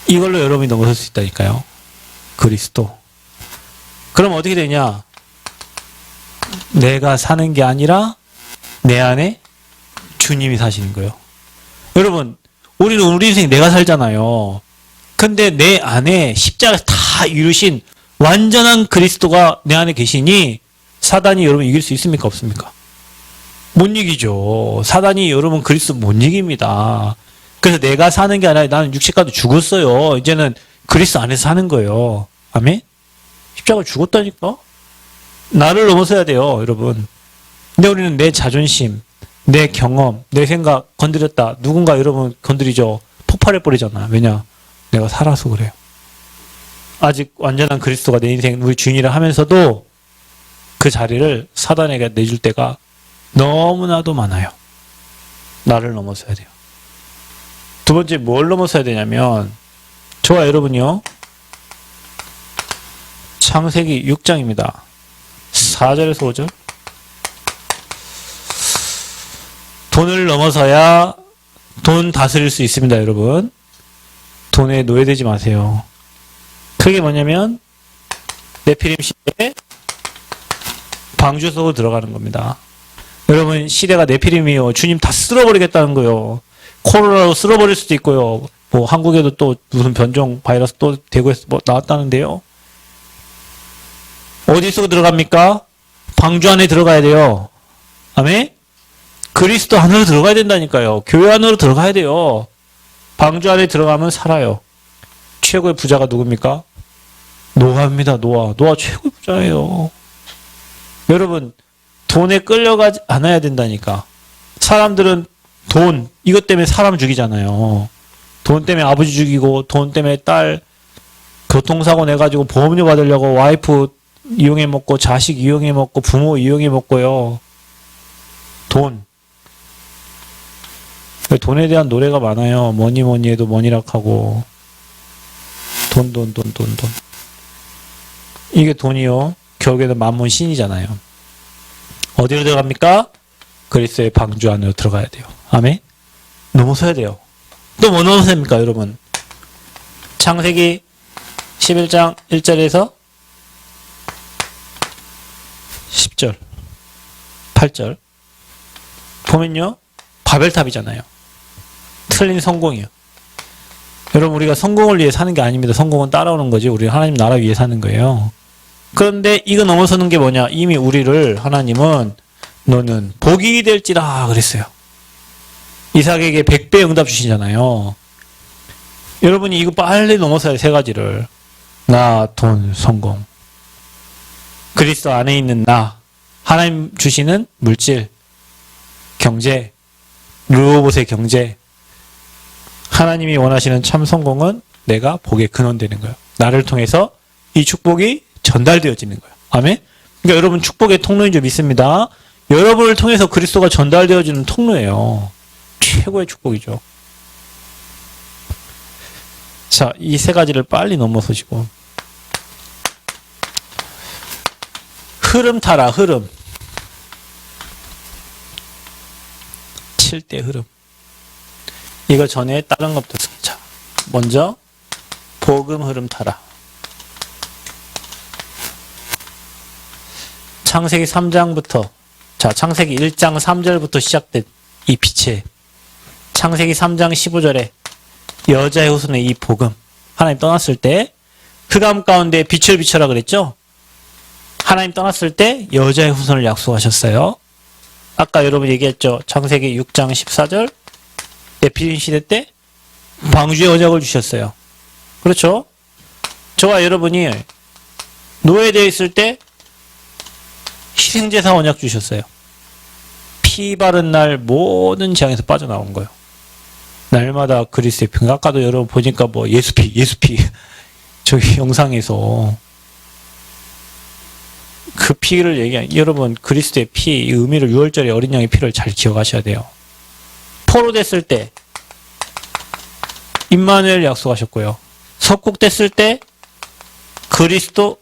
이걸로 여러분이 넘어설 수 있다니까요. 그리스도. 그럼 어떻게 되냐? 내가 사는 게 아니라 내 안에 주님이 사시는 거예요. 여러분, 우리는 우리 인생 내가 살잖아요. 근데 내 안에 십자가에서 다 이루신 완전한 그리스도가 내 안에 계시니 사단이 여러분 이길 수 있습니까? 없습니까? 못 이기죠. 사단이 여러분 그리스도 못 이깁니다. 그래서 내가 사는 게 아니라 나는 육체가도 죽었어요. 이제는 그리스도 안에서 사는 거예요. 아멘? 십자가 죽었다니까? 나를 넘어서야 돼요, 여러분. 근데 우리는 내 자존심, 내 경험, 내 생각 건드렸다. 누군가 여러분 건드리죠. 폭발해버리잖아. 왜냐? 내가 살아서 그래요. 아직 완전한 그리스도가 내 인생 우리 주인이라 하면서도 그 자리를 사단에게 내줄 때가 너무나도 많아요. 나를 넘어서야 돼요. 두 번째 뭘 넘어서야 되냐면 저와 여러분이요. 창세기 6장입니다. 4절에서 5절. 돈을 넘어서야 돈 다스릴 수 있습니다, 여러분. 돈에 노예되지 마세요. 그게 뭐냐면 네피림 시대에 방주 속으로 들어가는 겁니다. 여러분 시대가 네피림이요. 주님 다 쓸어버리겠다는 거요. 코로나로 쓸어버릴 수도 있고요. 뭐 한국에도 또 무슨 변종 바이러스 또 대구에서 뭐 나왔다는데요. 어디 속으로 들어갑니까? 방주 안에 들어가야 돼요. 아멘? 그리스도 안으로 들어가야 된다니까요. 교회 안으로 들어가야 돼요. 방주 안에 들어가면 살아요. 최고의 부자가 누굽니까? 노아입니다. 노아. 노아 최고의 부자예요. 여러분 돈에 끌려가지 않아야 된다니까. 사람들은 돈 이것 때문에 사람 죽이잖아요. 돈 때문에 아버지 죽이고 돈 때문에 딸 교통사고 내가지고 보험료 받으려고 와이프 이용해 먹고 자식 이용해 먹고 부모 이용해 먹고요. 돈. 돈에 대한 노래가 많아요. 뭐니 뭐니 해도 뭐니락하고 돈. 이게 돈이요. 결국에는 만몬 신이잖아요. 어디로 들어갑니까? 그리스도의 방주 안으로 들어가야 돼요. 아멘? 넘어서야 돼요. 또 뭐 넘어서야 됩니까, 여러분? 창세기 11장 1절에서 10절, 8절. 보면요. 바벨탑이잖아요. 틀린 성공이요. 여러분 우리가 성공을 위해 사는 게 아닙니다. 성공은 따라오는 거지. 우리 하나님 나라 위해 사는 거예요. 그런데 이거 넘어서는 게 뭐냐? 이미 우리를 하나님은 너는 복이 될지라 그랬어요. 이삭에게 100배 응답 주시잖아요. 여러분이 이거 빨리 넘어서야 세 가지를. 나, 돈, 성공. 그리스도 안에 있는 나. 하나님 주시는 물질, 경제, 르호봇의 경제. 하나님이 원하시는 참 성공은 내가 복의 근원 되는 거예요. 나를 통해서 이 축복이 전달되어지는 거예요. 아멘? 그러니까 여러분 축복의 통로인 줄 믿습니다. 여러분을 통해서 그리스도가 전달되어지는 통로예요. 최고의 축복이죠. 자, 이 세 가지를 빨리 넘어서시고. 흐름 타라, 흐름. 7대 흐름. 이거 전에 다른 것부터 자, 먼저 복음 흐름 타라. 창세기 3장부터, 자, 창세기 1장 3절부터 시작된 이 빛의 창세기 3장 15절에 여자의 후손의 이 복음. 하나님 떠났을 때 흑암 가운데 빛을 비춰라 그랬죠? 하나님 떠났을 때 여자의 후손을 약속하셨어요. 아까 여러분 얘기했죠? 창세기 6장 14절 에피린 시대 때 방주의 언약을 주셨어요. 그렇죠? 저와 여러분이 노예되어 있을 때 희생제사 언약 주셨어요. 피 바른 날 모든 재앙에서 빠져나온 거예요. 날마다 그리스도의 피. 아까도 여러분 보니까 뭐 예수피 저기 영상에서 그 피를 얘기한 여러분 그리스도의 피, 이 의미를 6월절에 어린 양의 피를 잘 기억하셔야 돼요. 포로됐을 때 임마누엘 약속하셨고요. 석국됐을 때 그리스도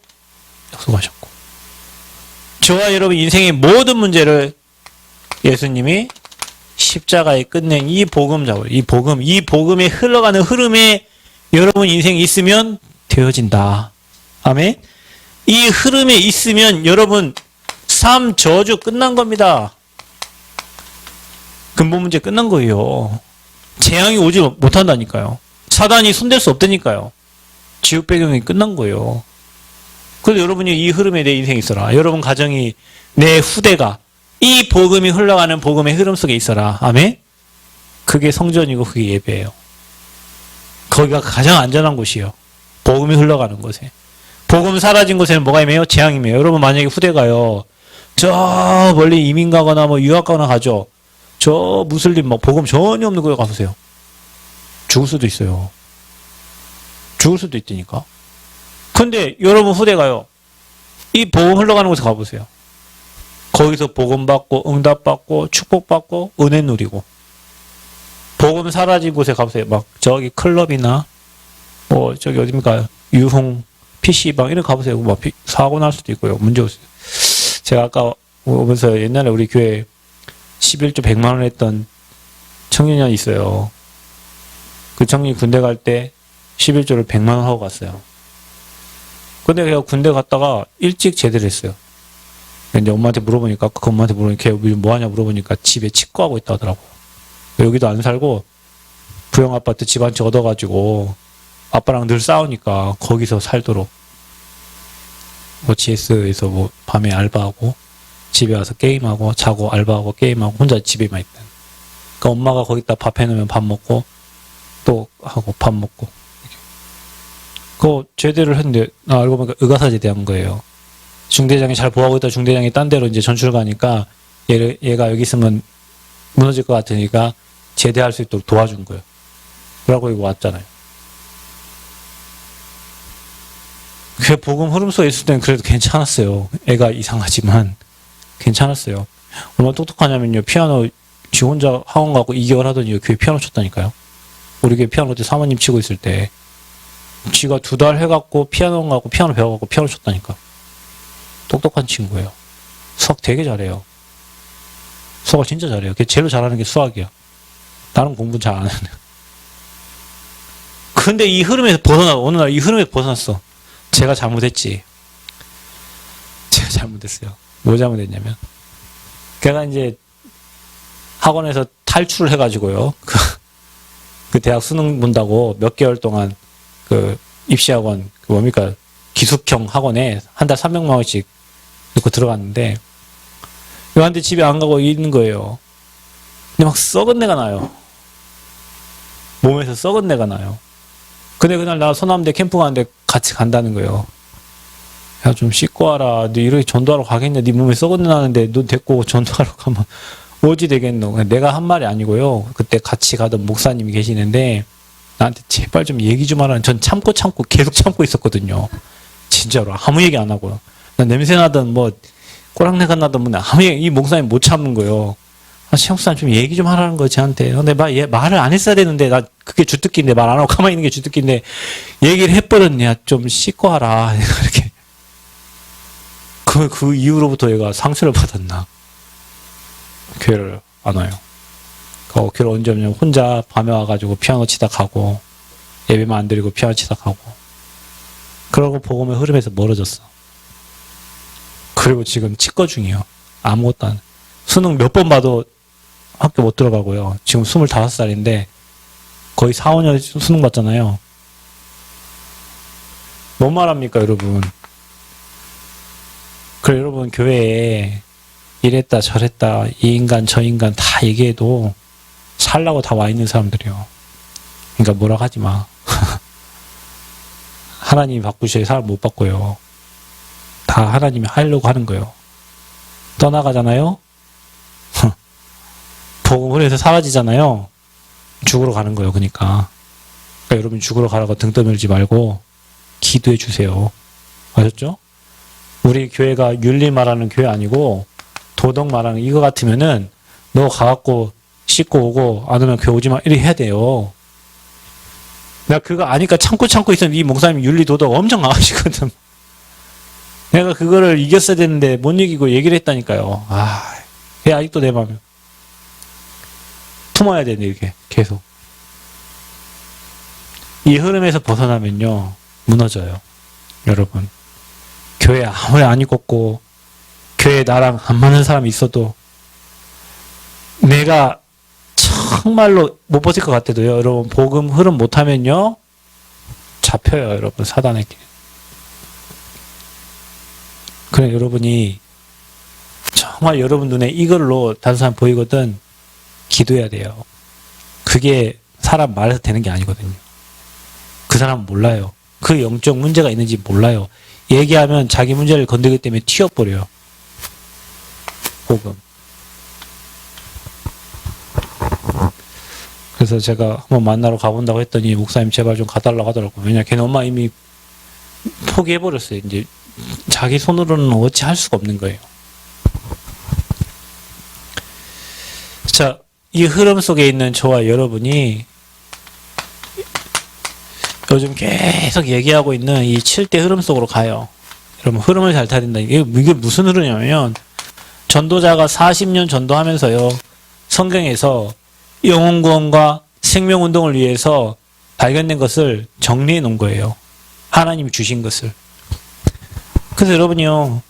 약속하셨고, 저와 여러분 인생의 모든 문제를 예수님이 십자가에 끝낸 이 복음 잡아요. 이 복음에 흘러가는 흐름에 여러분 인생이 있으면 되어진다. 아멘. 이 흐름에 있으면 여러분 삶 저주 끝난 겁니다. 근본 문제 끝난 거예요. 재앙이 오지 못한다니까요. 사단이 손댈 수 없다니까요. 지옥 배경이 끝난 거예요. 그래서 여러분이 이 흐름에 내 인생이 있어라. 여러분 가정이, 내 후대가 이 복음이 흘러가는 복음의 흐름 속에 있어라. 아멘? 그게 성전이고 그게 예배예요. 거기가 가장 안전한 곳이에요. 복음이 흘러가는 곳에. 복음 사라진 곳에는 뭐가 임해요? 재앙이 임해요. 여러분 만약에 후대가요, 저 멀리 이민 가거나 뭐 유학 가거나 가죠. 저 무슬림 뭐 복음 전혀 없는 곳에 가보세요. 죽을 수도 있어요. 죽을 수도 있다니까. 근데 여러분 후대가요, 이 복음 흘러가는 곳에 가보세요. 거기서 복음 받고 응답 받고 축복 받고 은혜 누리고. 복음 사라진 곳에 가보세요. 막 저기 클럽이나 뭐 저기 어딥니까 유흥 PC방 이런 거 가보세요. 막 사고 날 수도 있고요. 문제 없어요. 제가 아까 오면서 옛날에 우리 교회 11조 100만 원 했던 청년이 있어요. 그 청년이 군대 갈 때 11조를 100만 원 하고 갔어요. 근데 걔가 군대 갔다가 일찍 제대를 했어요. 근데 엄마한테 물어보니까, 그 엄마한테 물어보니까 걔 뭐 하냐 물어보니까 집에 치과하고 있다 하더라고요. 여기도 안 살고 부영 아파트 집 한 채 얻어가지고 아빠랑 늘 싸우니까 거기서 살도록 뭐 GS에서 뭐 밤에 알바하고 집에 와서 게임하고 자고 알바하고 게임하고 혼자 집에만 있다. 그러니까 엄마가 거기다 밥 해놓으면 밥 먹고 또 하고 밥 먹고. 그거 제대를 했는데 나 알고 보니까 의가사제대한 거예요. 중대장이 잘 보호하고 있다 중대장이 딴 데로 이제 전출 가니까 얘가 여기 있으면 무너질 것 같으니까 제대할 수 있도록 도와준 거예요. 그러고 이거 왔잖아요. 그 복음 흐름 속에 있을 때는 그래도 괜찮았어요. 애가 이상하지만 괜찮았어요. 얼마나 똑똑하냐면요. 피아노 지 혼자 학원 가고 2개월 하더니 교회 피아노 쳤다니까요. 우리 교회 피아노 때 사모님 치고 있을 때 지가 2달 해갖고 피아노 가고 피아노 배워갖고 피아노 쳤다니까. 똑똑한 친구예요. 수학 되게 잘해요. 수학을 진짜 잘해요. 걔 제일 잘하는 게 수학이야. 나는 공부 잘 안 하는. 근데 이 흐름에서 어느 날 이 흐름에서 벗어났어. 제가 잘못했지. 제가 잘못했어요. 뭐 잘못했냐면, 걔가 이제 학원에서 탈출을 해가지고요. 그 대학 수능 본다고 몇 개월 동안 그 입시학원, 그 뭡니까, 기숙형 학원에 한 달 300만 원씩 넣고 들어갔는데, 요한테 집에 안 가고 있는 거예요. 근데 막 썩은 내가 나요. 몸에서 썩은 내가 나요. 근데 그날 나 소남대 캠프 가는데 같이 간다는 거예요. 야, 좀 씻고 와라. 너 이렇게 전도하러 가겠냐? 네 몸에 썩은 내 나는데 너 데리고 전도하러 가면 어찌 되겠노? 내가 한 말이 아니고요. 그때 같이 가던 목사님이 계시는데 나한테 제발 좀 얘기 좀 하라는. 전 참고 계속 참고 있었거든요. 진짜로 아무 얘기 안 하고요. 나 냄새 나던 뭐 꼬랑내가 나던 뭐 아무 얘기, 이 목사님 못 참는 거예요. 아, 시험사님 좀 얘기 좀 하라는 거 저한테. 근데 말을 안 했어야 되는데 나 그게 주특기인데 말 안 하고 가만히 있는 게 주특기인데 얘기를 해버렸냐. 좀 씻고 하라. 이렇게. 그 이후로부터 얘가 상처를 받았나. 교회를 안 와요. 교회를 언제 오냐면 혼자 밤에 와가지고 피아노 치다 가고 예배만 안 드리고 피아노 치다 가고 그러고 복음의 흐름에서 멀어졌어. 그리고 지금 치과 중이에요. 아무것도 안. 수능 몇 번 봐도 학교 못 들어가고요. 지금 25살인데 거의 4, 5년 수능 봤잖아요. 뭔 말합니까, 여러분? 그래, 여러분, 교회에 이랬다 저랬다 이 인간 저 인간 다 얘기해도 살라고 다 와 있는 사람들이요. 그러니까 뭐라고 하지 마. 하나님이 바꾸셔야 사람 못 바꿔요. 다 하나님이 하려고 하는 거예요. 떠나가잖아요. 복음을 해서 사라지잖아요. 죽으러 가는 거예요. 그러니까 여러분 죽으러 가라고 등 떠밀지 말고 기도해 주세요. 아셨죠? 우리 교회가 윤리 말하는 교회 아니고 도덕 말하는 이거 같으면은 너 가갖고 씻고 오고 안 오면 교회 오지 마 이렇게 해야 돼요. 내가 그거 아니까 참고 있었는데 이 목사님 윤리 도덕 엄청 나가시거든. 내가 그거를 이겼어야 되는데 못 이기고 얘기를 했다니까요. 아, 걔 아직도 내 마음에 품어야 되네 이렇게 계속. 이 흐름에서 벗어나면요 무너져요. 여러분 교회 아무리 안 입었고 교회에 나랑 안 맞는 사람이 있어도 내가 정말로 못 버틸 것 같아도요. 여러분 복음 흐름 못하면요 잡혀요. 여러분 사단에게. 그래 여러분이 정말 여러분 눈에 이걸로 다른 사람 보이거든 기도해야 돼요. 그게 사람 말해서 되는 게 아니거든요. 그 사람은 몰라요. 그 영적 문제가 있는지 몰라요. 얘기하면 자기 문제를 건드리기 때문에 튀어버려요. 복음. 그래서 제가 한번 만나러 가본다고 했더니 목사님 제발 좀 가달라고 하더라고요. 왜냐 걔는 엄마 이미 포기해버렸어요. 이제 자기 손으로는 어찌 할 수가 없는 거예요. 자, 이 흐름 속에 있는 저와 여러분이 요즘 계속 얘기하고 있는 이 7대 흐름 속으로 가요. 여러분 흐름을 잘 타야 된다. 이게 무슨 흐름이냐면 전도자가 40년 전도하면서요. 성경에서 영혼구원과 생명운동을 위해서 발견된 것을 정리해 놓은 거예요. 하나님이 주신 것을. 그래서 여러분이요.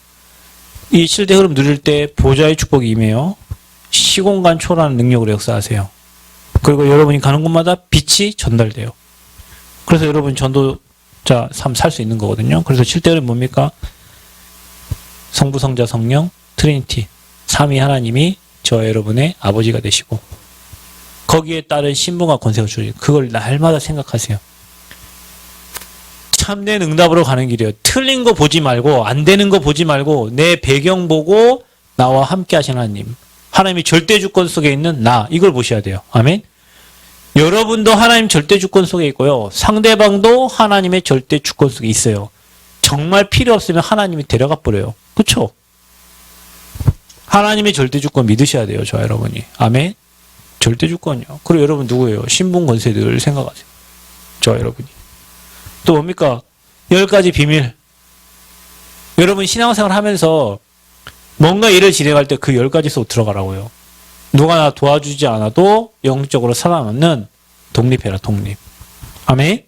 이 7대 흐름 누릴 때 보좌의 축복이 임해요. 시공간 초월하는 능력으로 역사하세요. 그리고 여러분이 가는 곳마다 빛이 전달돼요. 그래서 여러분 전도자 삶 살 수 있는 거거든요. 그래서 7대 흐름 뭡니까? 성부, 성자, 성령, 트리니티. 삼위 하나님이 저와 여러분의 아버지가 되시고 거기에 따른 신분과 권세가 주어져요. 그걸 날마다 생각하세요. 참된 응답으로 가는 길이에요. 틀린 거 보지 말고 안 되는 거 보지 말고 내 배경 보고 나와 함께 하신 하나님. 하나님이 절대 주권 속에 있는 나. 이걸 보셔야 돼요. 아멘. 여러분도 하나님 절대 주권 속에 있고요. 상대방도 하나님의 절대 주권 속에 있어요. 정말 필요 없으면 하나님이 데려가 버려요. 그렇죠? 하나님의 절대 주권 믿으셔야 돼요. 저 여러분이. 아멘. 절대 주권이요. 그리고 여러분 누구예요? 신분 권세 늘 생각하세요. 저 여러분이. 또 뭡니까? 10가지 비밀. 여러분 신앙생활 하면서 뭔가 일을 진행할 때 그 10가지 속 들어가라고요. 누가 나 도와주지 않아도 영적으로 살아남는 독립해라, 독립. 아멘?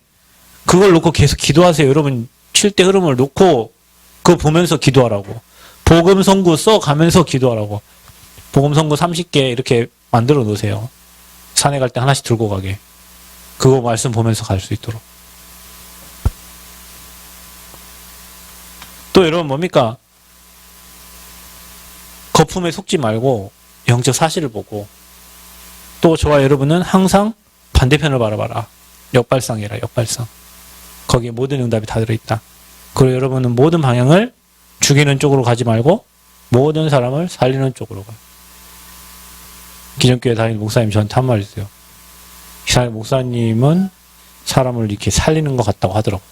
그걸 놓고 계속 기도하세요. 여러분 7대 흐름을 놓고 그거 보면서 기도하라고. 복음 선구 써가면서 기도하라고. 복음 선구 30개 이렇게 만들어 놓으세요. 산에 갈 때 하나씩 들고 가게. 그거 말씀 보면서 갈 수 있도록. 또 여러분 뭡니까? 거품에 속지 말고 영적 사실을 보고 또 저와 여러분은 항상 반대편을 바라봐라. 역발상이라, 역발상. 거기에 모든 응답이 다 들어있다. 그리고 여러분은 모든 방향을 죽이는 쪽으로 가지 말고 모든 사람을 살리는 쪽으로 가. 기존교회 다니는 목사님 저한테 한 말 있어요. 이사님 목사님은 사람을 이렇게 살리는 것 같다고 하더라고.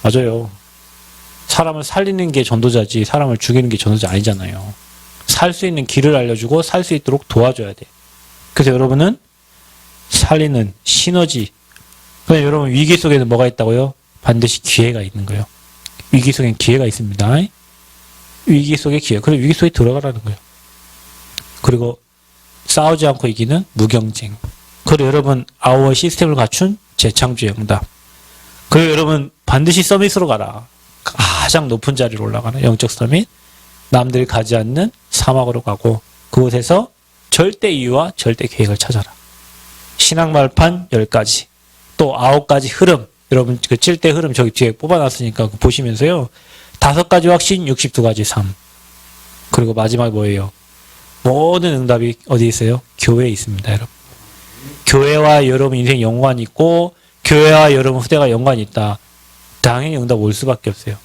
맞아요. 사람을 살리는 게 전도자지 사람을 죽이는 게 전도자 아니잖아요. 살 수 있는 길을 알려주고 살 수 있도록 도와줘야 돼. 그래서 여러분은 살리는 시너지. 그래서 여러분 위기 속에는 뭐가 있다고요? 반드시 기회가 있는 거예요. 위기 속엔 기회가 있습니다. 위기 속에 기회. 그래 위기 속에 들어가라는 거예요. 그리고 싸우지 않고 이기는 무경쟁. 그리고 여러분 아우어 시스템을 갖춘 재창조의 응답. 그리고 여러분 반드시 서밋으로 가라. 가장 높은 자리로 올라가는 영적 서밋. 남들이 가지 않는 사막으로 가고 그곳에서 절대 이유와 절대 계획을 찾아라. 신앙 말판 10가지. 또 9가지 흐름. 여러분 그 7대 흐름 저기 뒤에 뽑아놨으니까 보시면서요. 5가지 확신 62가지 삶. 그리고 마지막 뭐예요? 모든 응답이 어디 있어요? 교회에 있습니다, 여러분. 교회와 여러분 인생 연관이 있고 교회와 여러분 후대가 연관이 있다. 당연히 응답 올 수밖에 없어요.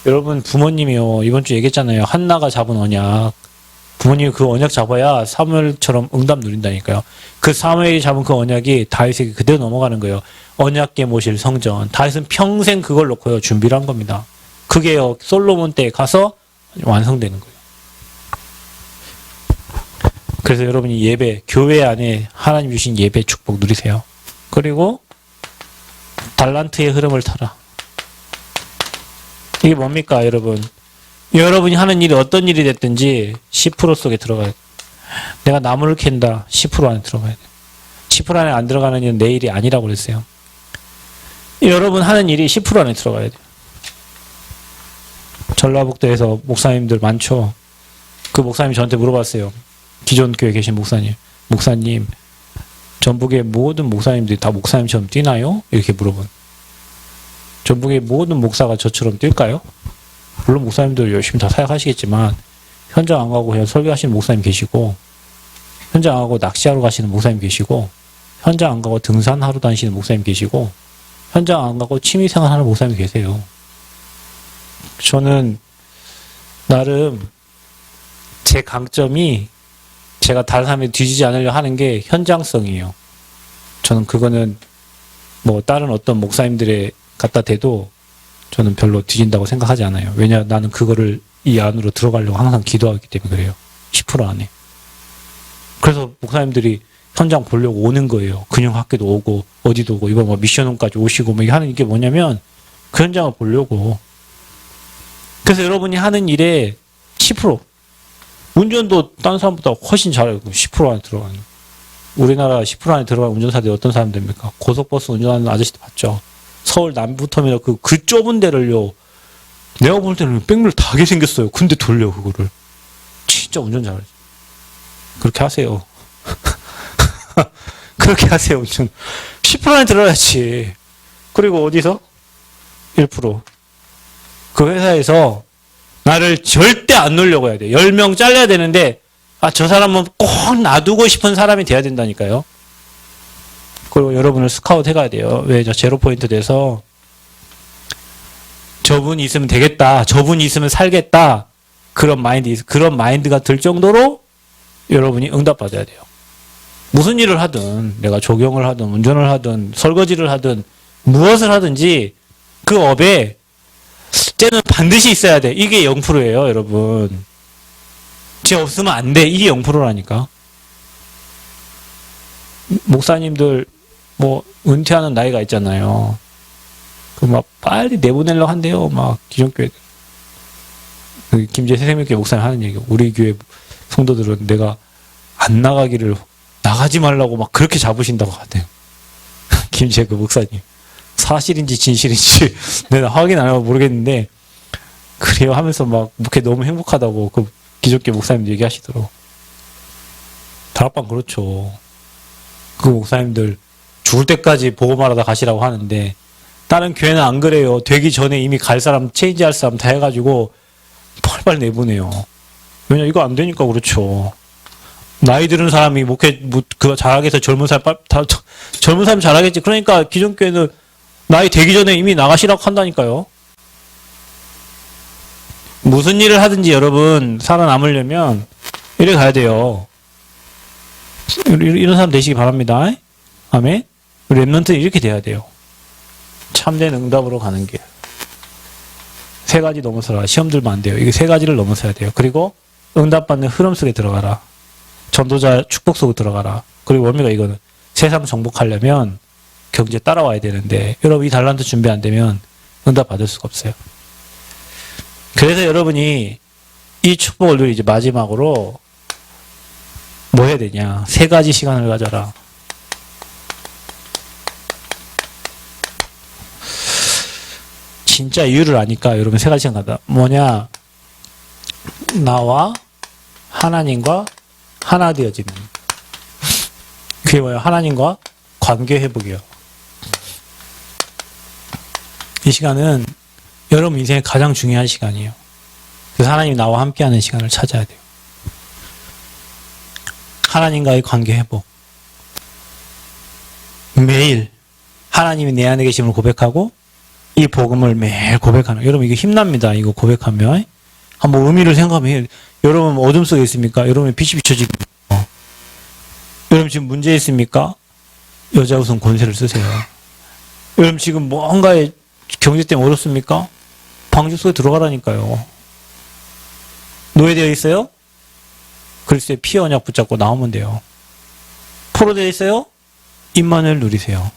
여러분 부모님이요. 이번 주 얘기했잖아요. 한나가 잡은 언약. 부모님이 그 언약 잡아야 사무엘처럼 응답 누린다니까요. 그 사무엘이 잡은 그 언약이 다윗에게 그대로 넘어가는 거예요. 언약궤 모실 성전. 다윗은 평생 그걸 놓고요. 준비를 한 겁니다. 그게요. 솔로몬 때에 가서 완성되는 거예요. 그래서 여러분이 예배, 교회 안에 하나님 주신 예배 축복 누리세요. 그리고 달란트의 흐름을 타라. 이게 뭡니까, 여러분? 여러분이 하는 일이 어떤 일이 됐든지 10% 속에 들어가야 돼. 내가 나무를 캔다. 10% 안에 들어가야 돼. 10% 안에 안 들어가는 일은 내 일이 아니라고 그랬어요. 여러분 하는 일이 10% 안에 들어가야 돼요. 전라북도에서 목사님들 많죠. 그 목사님이 저한테 물어봤어요. 기존 교회에 계신 목사님. 목사님, 전북의 모든 목사님들이 다 목사님처럼 뛰나요? 이렇게 물어본. 전북의 모든 목사가 저처럼 뛸까요? 물론 목사님들 열심히 다 사역하시겠지만 현장 안 가고 그냥 설교하시는 목사님 계시고 현장 안 가고 낚시하러 가시는 목사님 계시고 현장 안 가고 등산하러 다니시는 목사님 계시고 현장 안 가고 취미생활 하는 목사님 계세요. 저는 나름 제 강점이 제가 다른 사람에 뒤지지 않으려 하는 게 현장성이에요. 저는 그거는 뭐 다른 어떤 목사님들의 갖다 대도 저는 별로 뒤진다고 생각하지 않아요. 왜냐 나는 그거를 이 안으로 들어가려고 항상 기도하기 때문에 그래요. 10% 안에. 그래서 목사님들이 현장 보려고 오는 거예요. 근영학교도 오고 어디도 오고 이번 뭐 미션홈까지 오시고 뭐 하는 게 뭐냐면 그 현장을 보려고. 그래서 여러분이 하는 일에 10% 운전도 다른 사람보다 훨씬 잘하고 10% 안에 들어가는. 우리나라 10% 안에 들어가는 운전사들이 어떤 사람들입니까? 고속버스 운전하는 아저씨도 봤죠. 서울 남부터미널 그 좁은 데를요. 내가 볼 때는 백미러 다게 생겼어요. 근데 돌려 그거를. 진짜 운전 잘하지. 그렇게 하세요. 그렇게 하세요. 운전. 10% 안에 들어야지. 그리고 어디서? 1%. 그 회사에서 나를 절대 안 놀려고 해야 돼. 10명 잘라야 되는데 저 사람은 꼭 놔두고 싶은 사람이 돼야 된다니까요. 그리고 여러분을 스카우트 해가야 돼요. 왜? 저 제로포인트 돼서 저분이 있으면 되겠다. 저분이 있으면 살겠다. 그런 마인드가 들 정도로 여러분이 응답받아야 돼요. 무슨 일을 하든 내가 조경을 하든 운전을 하든 설거지를 하든 무엇을 하든지 그 업에 쟤는 반드시 있어야 돼. 이게 0%예요, 여러분. 쟤 없으면 안 돼. 이게 0%라니까. 목사님들 뭐 은퇴하는 나이가 있잖아요. 그 막 빨리 내보내려고 한대요. 막 기존교회 그 김제 새생명교회 목사님 하는 얘기. 우리 교회 성도들은 내가 안 나가기를 나가지 말라고 막 그렇게 잡으신다고 하대요. 김제 그 목사님. 사실인지 진실인지 내가 확인 안 하고 모르겠는데 그래요 하면서 막 목회 너무 행복하다고 그 기존교회 목사님들 얘기하시더라고. 다락방 그렇죠. 그 목사님들 죽을 때까지 보고만 하다 가시라고 하는데 다른 교회는 안 그래요. 되기 전에 이미 갈 사람 체인지할 사람 다 해가지고 펄펄 내보내요. 왜냐 이거 안 되니까 그렇죠. 나이 들은 사람이 그거 잘하게 해서 젊은 사람 잘하겠지. 그러니까 기존교회는 나이 되기 전에 이미 나가시라고 한다니까요. 무슨 일을 하든지 여러분 살아남으려면 이래 가야 돼요. 이런 사람 되시기 바랍니다. 아멘. 우리 랩런트 이렇게 돼야 돼요. 참된 응답으로 가는 길. 세 가지 넘어서라. 시험 들면 안 돼요. 이게 세 가지를 넘어서야 돼요. 그리고 응답받는 흐름 속에 들어가라. 전도자 축복 속에 들어가라. 그리고 뭡니까 이거는 세상 정복하려면 경제 따라와야 되는데 여러분 이 달란트 준비 안 되면 응답 받을 수가 없어요. 그래서 여러분이 이 축복을 누리 이제 마지막으로 뭐 해야 되냐. 세 가지 시간을 가져라. 진짜 이유를 아니까 여러분 세 가지 시간 가다. 뭐냐. 나와 하나님과 하나 되어지는. 그게 뭐예요? 하나님과 관계 회복이요. 이 시간은 여러분 인생의 가장 중요한 시간이에요. 그래서 하나님 나와 함께하는 시간을 찾아야 돼요. 하나님과의 관계 회복. 매일 하나님이 내 안에 계심을 고백하고 이 복음을 매일 고백하는. 여러분 이거 힘납니다. 이거 고백하면. 한번 의미를 생각하면 여러분 어둠 속에 있습니까? 여러분 빛이 비춰지고 여러분 지금 문제 있습니까? 여자 우선 권세를 쓰세요. 여러분 지금 뭔가에 경제 때문에 어렵습니까? 방주 속에 들어가라니까요. 노예되어 있어요? 그리스도의 피 언약 붙잡고 나오면 돼요. 포로되어 있어요? 임마누엘 누리세요.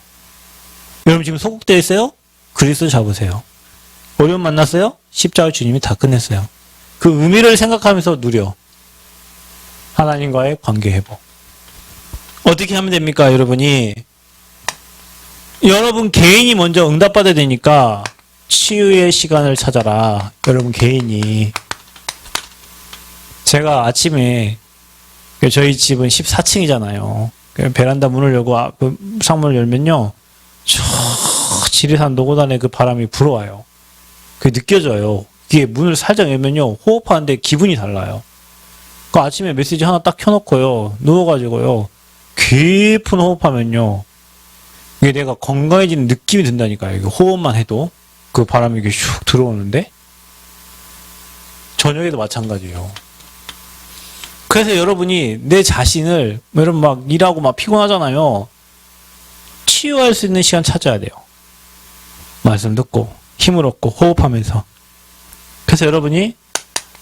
여러분 지금 소국되어 있어요? 그리스도 잡으세요. 어려움 만났어요? 십자가 주님이 다 끝냈어요. 그 의미를 생각하면서 누려. 하나님과의 관계 회복. 어떻게 하면 됩니까, 여러분이? 여러분 개인이 먼저 응답받아야 되니까 치유의 시간을 찾아라. 여러분 개인이. 제가 아침에 저희 집은 14층이잖아요. 베란다 문을 열고 그 상문을 열면요. 저 지리산 노고단의 그 바람이 불어와요. 그게 느껴져요. 이게 문을 살짝 열면요. 호흡하는데 기분이 달라요. 그 아침에 메시지 하나 딱 켜놓고요. 누워가지고요. 깊은 호흡하면요. 이게 내가 건강해지는 느낌이 든다니까요. 이게 호흡만 해도 그 바람이 이게 슉 들어오는데 저녁에도 마찬가지예요. 그래서 여러분이 내 자신을 여러분 막 일하고 막 피곤하잖아요. 치유할 수 있는 시간 찾아야 돼요. 말씀 듣고 힘을 얻고 호흡하면서. 그래서 여러분이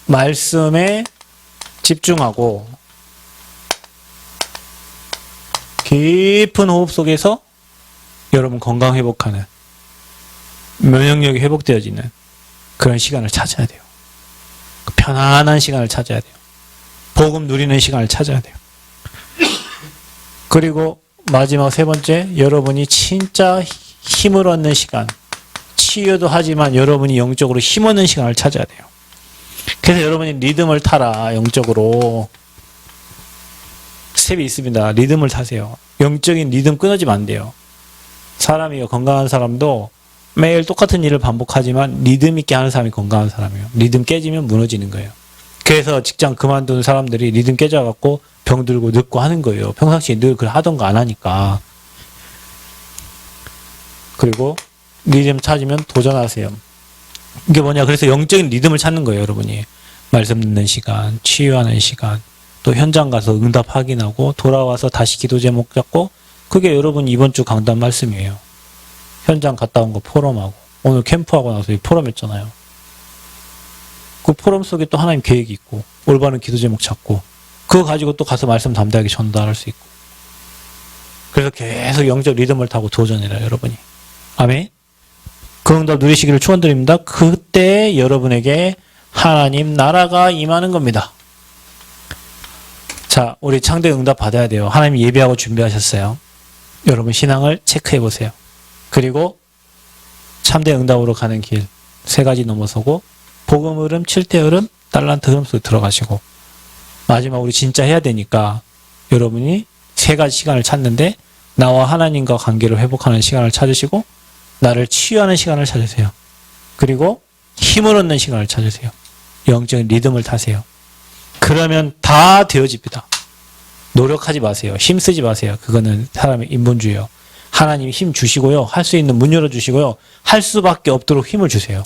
말씀에 집중하고 깊은 호흡 속에서 여러분 건강 회복하는 면역력이 회복되어지는 그런 시간을 찾아야 돼요. 편안한 시간을 찾아야 돼요. 복음 누리는 시간을 찾아야 돼요. 그리고 마지막 세 번째, 여러분이 진짜 힘을 얻는 시간. 치유도 하지만 여러분이 영적으로 힘 얻는 시간을 찾아야 돼요. 그래서 여러분이 리듬을 타라. 영적으로. 스텝이 있습니다. 리듬을 타세요. 영적인 리듬 끊어지면 안 돼요. 사람이 건강한 사람도 매일 똑같은 일을 반복하지만 리듬 있게 하는 사람이 건강한 사람이에요. 리듬 깨지면 무너지는 거예요. 그래서 직장 그만두는 사람들이 리듬 깨져갖고 병들고 늙고 하는 거예요. 평상시에 늘 그걸 하던 거 안 하니까. 그리고 리듬 찾으면 도전하세요. 이게 뭐냐. 그래서 영적인 리듬을 찾는 거예요. 여러분이. 말씀 듣는 시간, 치유하는 시간, 또 현장 가서 응답 확인하고 돌아와서 다시 기도 제목 잡고 그게 여러분 이번 주 강단 말씀이에요. 현장 갔다 온 거 포럼하고 오늘 캠프하고 나서 포럼했잖아요. 그 포럼 속에 또 하나님 계획이 있고 올바른 기도 제목 찾고 그거 가지고 또 가서 말씀 담대하게 전달할 수 있고 그래서 계속 영적 리듬을 타고 도전해라 여러분이. 아멘. 그 응답 누리시기를 축원드립니다. 그때 여러분에게 하나님 나라가 임하는 겁니다. 자, 우리 창대 응답 받아야 돼요. 하나님 예배하고 준비하셨어요. 여러분 신앙을 체크해 보세요. 그리고 참대 응답으로 가는 길 세 가지 넘어서고 복음 흐름, 7대 흐름, 달란트 흐름 속에 들어가시고 마지막 우리 진짜 해야 되니까 여러분이 세 가지 시간을 찾는데 나와 하나님과 관계를 회복하는 시간을 찾으시고 나를 치유하는 시간을 찾으세요. 그리고 힘을 얻는 시간을 찾으세요. 영적인 리듬을 타세요. 그러면 다 되어집니다. 노력하지 마세요. 힘 쓰지 마세요. 그거는 사람의 인본주의예요. 하나님이 힘 주시고요. 할 수 있는 문 열어주시고요. 할 수밖에 없도록 힘을 주세요.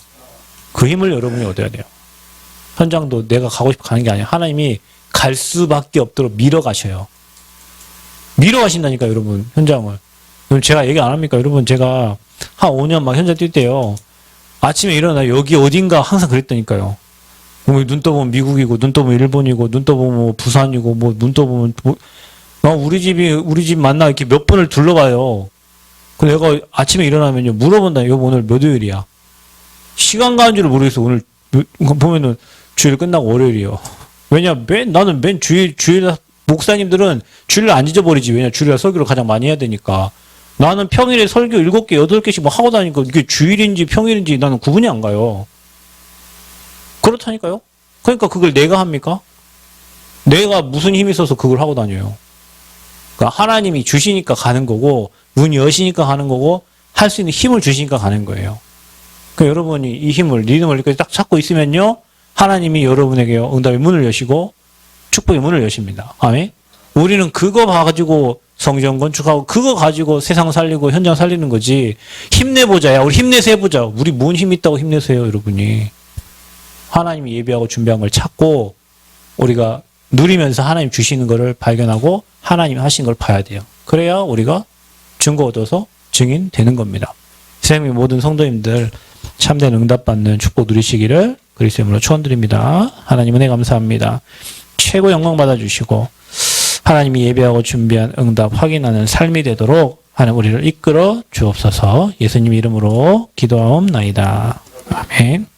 그 힘을 여러분이 얻어야 돼요. 현장도 내가 가고 싶어 가는 게 아니에요. 하나님이 갈 수밖에 없도록 밀어가셔요. 밀어가신다니까 여러분 현장을. 여러분 제가 얘기 안 합니까? 여러분 제가 한 5년 막 현장 뛸 때요. 아침에 일어나 여기 어딘가 항상 그랬다니까요. 눈 떠보면 미국이고 눈 떠보면 일본이고 눈 떠보면 뭐 부산이고 뭐 눈 떠보면 뭐 우리 집 만나 이렇게 몇 번을 둘러봐요. 그 내가 아침에 일어나면요 물어본다. 여보 오늘 몇 요일이야? 시간 가는 줄 모르겠어. 오늘 보면은 주일 끝나고 월요일이요. 왜냐 나는 맨 주일 목사님들은 주일을 안 잊어버리지. 왜냐 주일에 설교를 가장 많이 해야 되니까. 나는 평일에 설교 7개, 8개씩 막 하고 다니니까 이게 주일인지 평일인지 나는 구분이 안 가요. 그렇다니까요. 그러니까 그걸 내가 합니까? 내가 무슨 힘이 있어서 그걸 하고 다녀요. 그러니까 하나님이 주시니까 가는 거고 문 여시니까 가는 거고 할 수 있는 힘을 주시니까 가는 거예요. 그러니까 여러분이 이 힘을 리듬을 이렇게 딱 찾고 있으면요. 하나님이 여러분에게 응답의 문을 여시고 축복의 문을 여십니다. 아멘. 우리는 그거 가지고 성전 건축하고 그거 가지고 세상 살리고 현장 살리는 거지. 힘내보자. 야 우리 힘내서 해보자. 우리 뭔 힘 있다고 힘내세요 여러분이. 하나님이 예비하고 준비한 걸 찾고 우리가 누리면서 하나님 주시는 거를 발견하고 하나님이 하신 걸 봐야 돼요. 그래야 우리가 증거 얻어서 증인 되는 겁니다. 세상의 모든 성도님들 참된 응답받는 축복 누리시기를 그리스도의 이름으로 축원드립니다. 하나님 은혜 감사합니다. 최고 영광 받아주시고 하나님이 예배하고 준비한 응답 확인하는 삶이 되도록 하나님 우리를 이끌어 주옵소서. 예수님 이름으로 기도하옵나이다. 아멘.